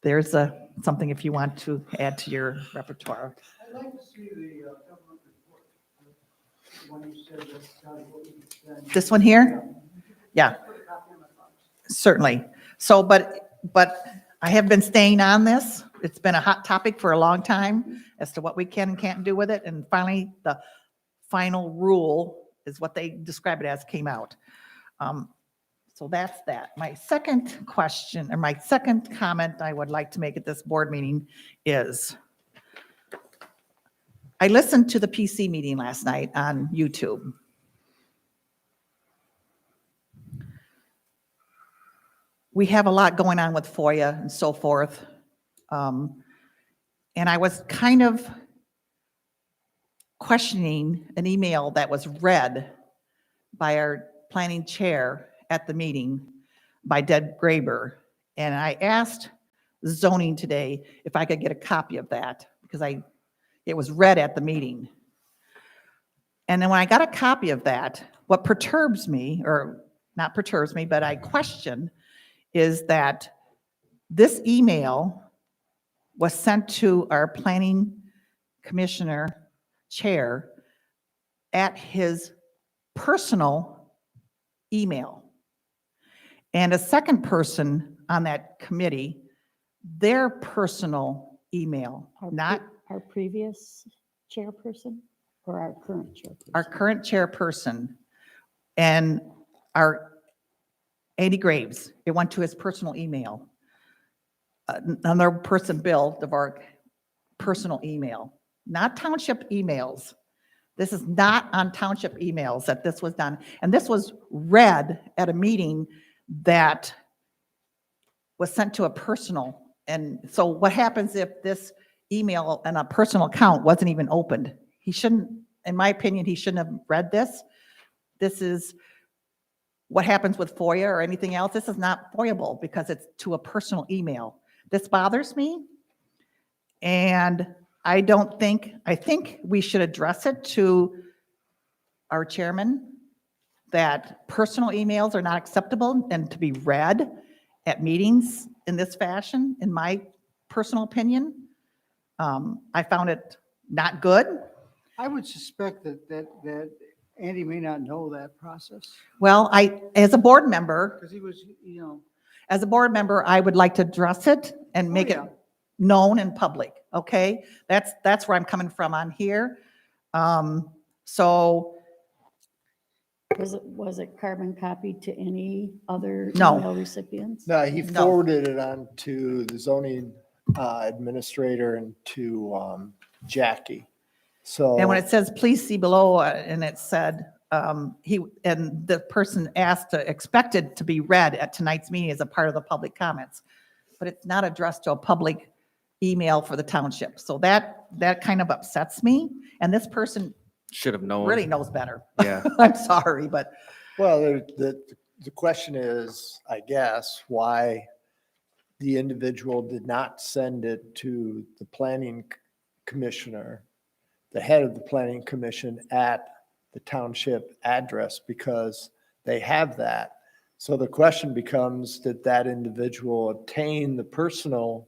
there's something if you want to add to your repertoire. I'd like to see the government report. The one you said that's what we can spend. This one here? Yeah, Put a copy in my box. certainly. So, but I have been staying on this. It's been a hot topic for a long time as to what we can and can't do with it. And finally, the final rule is what they describe it as came out. So that's that. My second question, or my second comment I would like to make at this board meeting is, I listened to the PC meeting last night on YouTube. we have a lot going on with FOIA and so forth. And I was kind of questioning an email that was read by our planning chair at the meeting by Deb Graber. And I asked zoning today if I could get a copy of that because it was read at the meeting. And then when I got a copy of that, what perturbs me, or not perturbs me, but I question, is that this email was sent to our planning commissioner chair at his personal email. And a second person on that committee, their personal email, not Our previous chairperson or our current chairperson? our current chairperson, and our Andy Graves. It went to his personal email. Another person, Bill DeVark, personal email, not township emails. This is not on township emails that this was done. And this was read at a meeting that was sent to a personal. And so what happens if this email and a personal account wasn't even opened? He shouldn't, in my opinion, he shouldn't have read this. This is what happens with FOIA or anything else. This is not FOIAble because it's to a personal email. This bothers me. And I think we should address it to our chairman that personal emails are not acceptable and to be read at meetings in this fashion, in my personal opinion. I found it not good. I would suspect that Andy may not know that process, Well, as a board member, because he was, as a board member, I would like to address it and make it yeah. known in public, okay? That's where I'm coming from on here. So, Was it carbon copied to any other No. email recipients? No, he No. forwarded it on to the zoning administrator and to Jackie. So. and when it says, please see below, and it said, and the person expected to be read at tonight's meeting as a part of the public comments, but it's not addressed to a public email for the township. So that kind of upsets me. And this person Should have known. really knows better. Yeah. I'm sorry, but Well, the question is, I guess, why the individual did not send it to the planning commissioner, the head of the planning commission at the township address, because they have that. So the question becomes, did that individual obtain the personal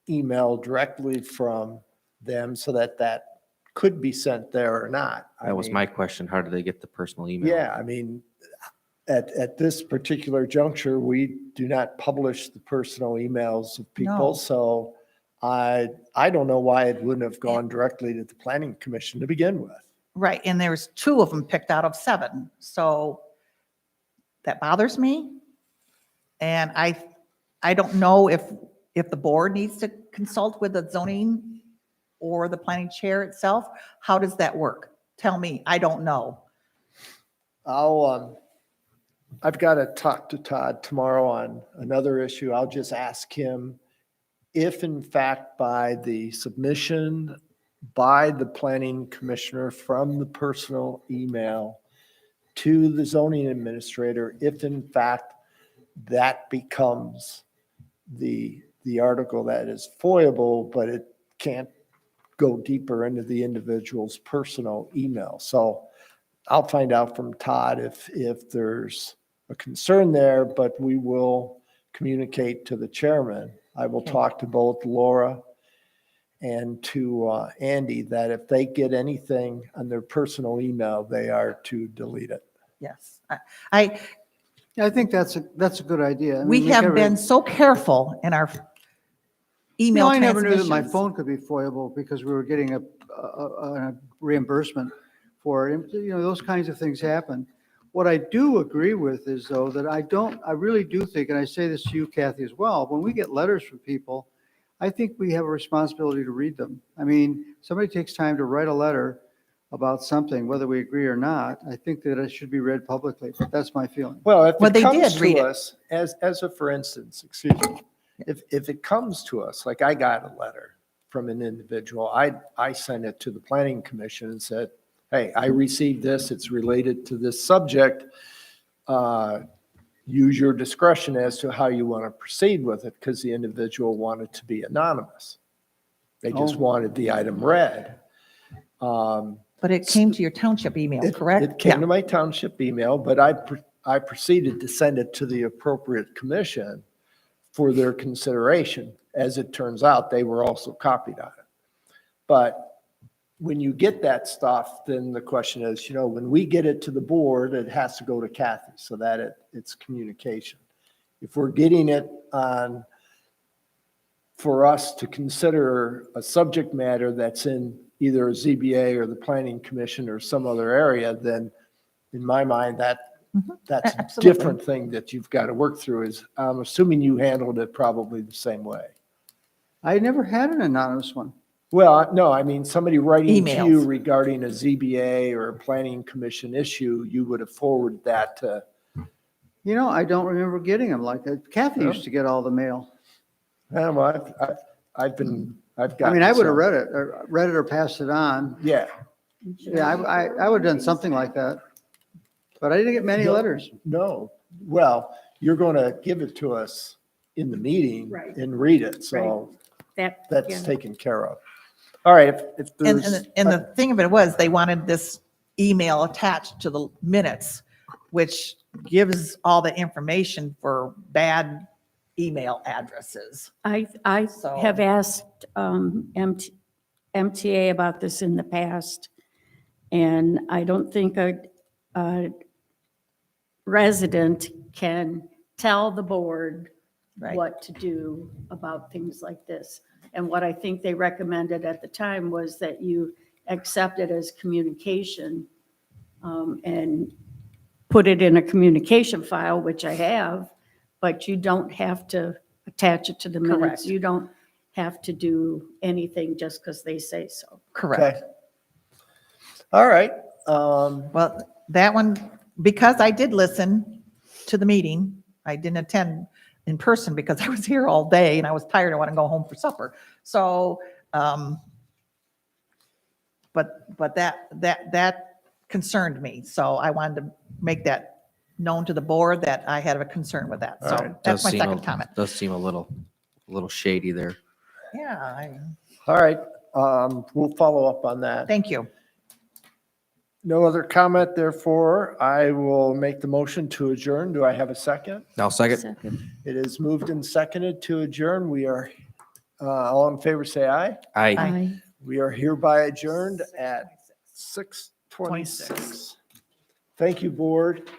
email directly from them so that could be sent there or not? That was my question. How did they get the personal email? Yeah, I mean, at this particular juncture, we do not publish the personal emails of No. people. So I don't know why it wouldn't have gone directly to the planning commission to begin with. right, and there's 2 of them picked out of 7. So that bothers me. And I don't know if the board needs to consult with the zoning or the planning chair itself. How does that work? Tell me, I don't know. I've got to talk to Todd tomorrow on another issue. I'll just ask him if in fact by the submission by the planning commissioner from the personal email to the zoning administrator, if in fact that becomes the article that is FOIAble, but it can't go deeper into the individual's personal email. So I'll find out from Todd if there's a concern there, but we will communicate to the chairman. I will talk to both Laura and to Andy that if they get anything on their personal email, they are to delete it. Yes. I think that's a good idea. I We mean, have never- been so careful in our You email know, I never knew that my transmissions. phone could be FOIAble because we were getting a reimbursement for it. You know, those kinds of things happen. What I do agree with is though that I really do think, and I say this to you, Kathy, as well, when we get letters from people, I think we have a responsibility to read them. I mean, somebody takes time to write a letter. about something, whether we agree or not, I think that it should be read publicly, but that's my feeling. Well, if Well, it they comes did read to it. us, as a for instance, excuse me, if it comes to us, like I got a letter from an individual, I sent it to the planning commission and said, hey, I received this, it's related to this subject. Use your discretion as to how you want to proceed with it, because the individual wanted to be anonymous. They just Oh. wanted the item read. But it came to your township email, It correct? came Yeah. to my township email, but I proceeded to send it to the appropriate commission for their consideration. As it turns out, they were also copied on it. But when you get that stuff, then the question is, when we get it to the board, it has to go to Kathy so that it's communication. If we're getting it on, for us to consider a subject matter that's in either a ZBA or the planning commission or some other area, then in my mind, that's a Absolutely. different thing that you've got to work through. Is I'm assuming you handled it probably the same way. I never had an anonymous one. Well, no, I mean, somebody writing to you Emails. regarding a ZBA or a planning commission issue, you would have forwarded that to, I don't remember getting them like that. Kathy used to get all the mail. well, I've got. I mean, I would have read it or passed it on. Yeah, Yeah, I would have done something like that. But I didn't get many No. letters. no, well, you're going to give it to us in the meeting Right. and read it, so That, that's yeah. taken care of. All right, if And, there's. and the thing of it was, they wanted this email attached to the minutes, which gives all the information for bad email addresses. I So- have asked MTA about this in the past, and I don't think a resident can tell the board Right. what to do about things like this. And what I think they recommended at the time was that you accept it as communication and put it in a communication file, which I have, but you don't have to attach it to the minutes. Correct. You don't have to do anything just because they say so. Correct. Okay. All right. Well, that one, because I did listen to the meeting, I didn't attend in person because I was here all day and I was tired. I want to go home for supper. So, but that concerned me. So I wanted to make that known to the board that I had a concern with that. All So right. that's my second comment. Does seem a little shady there. Yeah, All right, we'll follow up on that. thank you. No other comment, therefore, I will make the motion to adjourn. Do I have a second? Now, second. Second. It is moved and seconded to adjourn. We are, all in favor, say aye. Aye. Aye. We are hereby adjourned at 6:26. Thank you, board.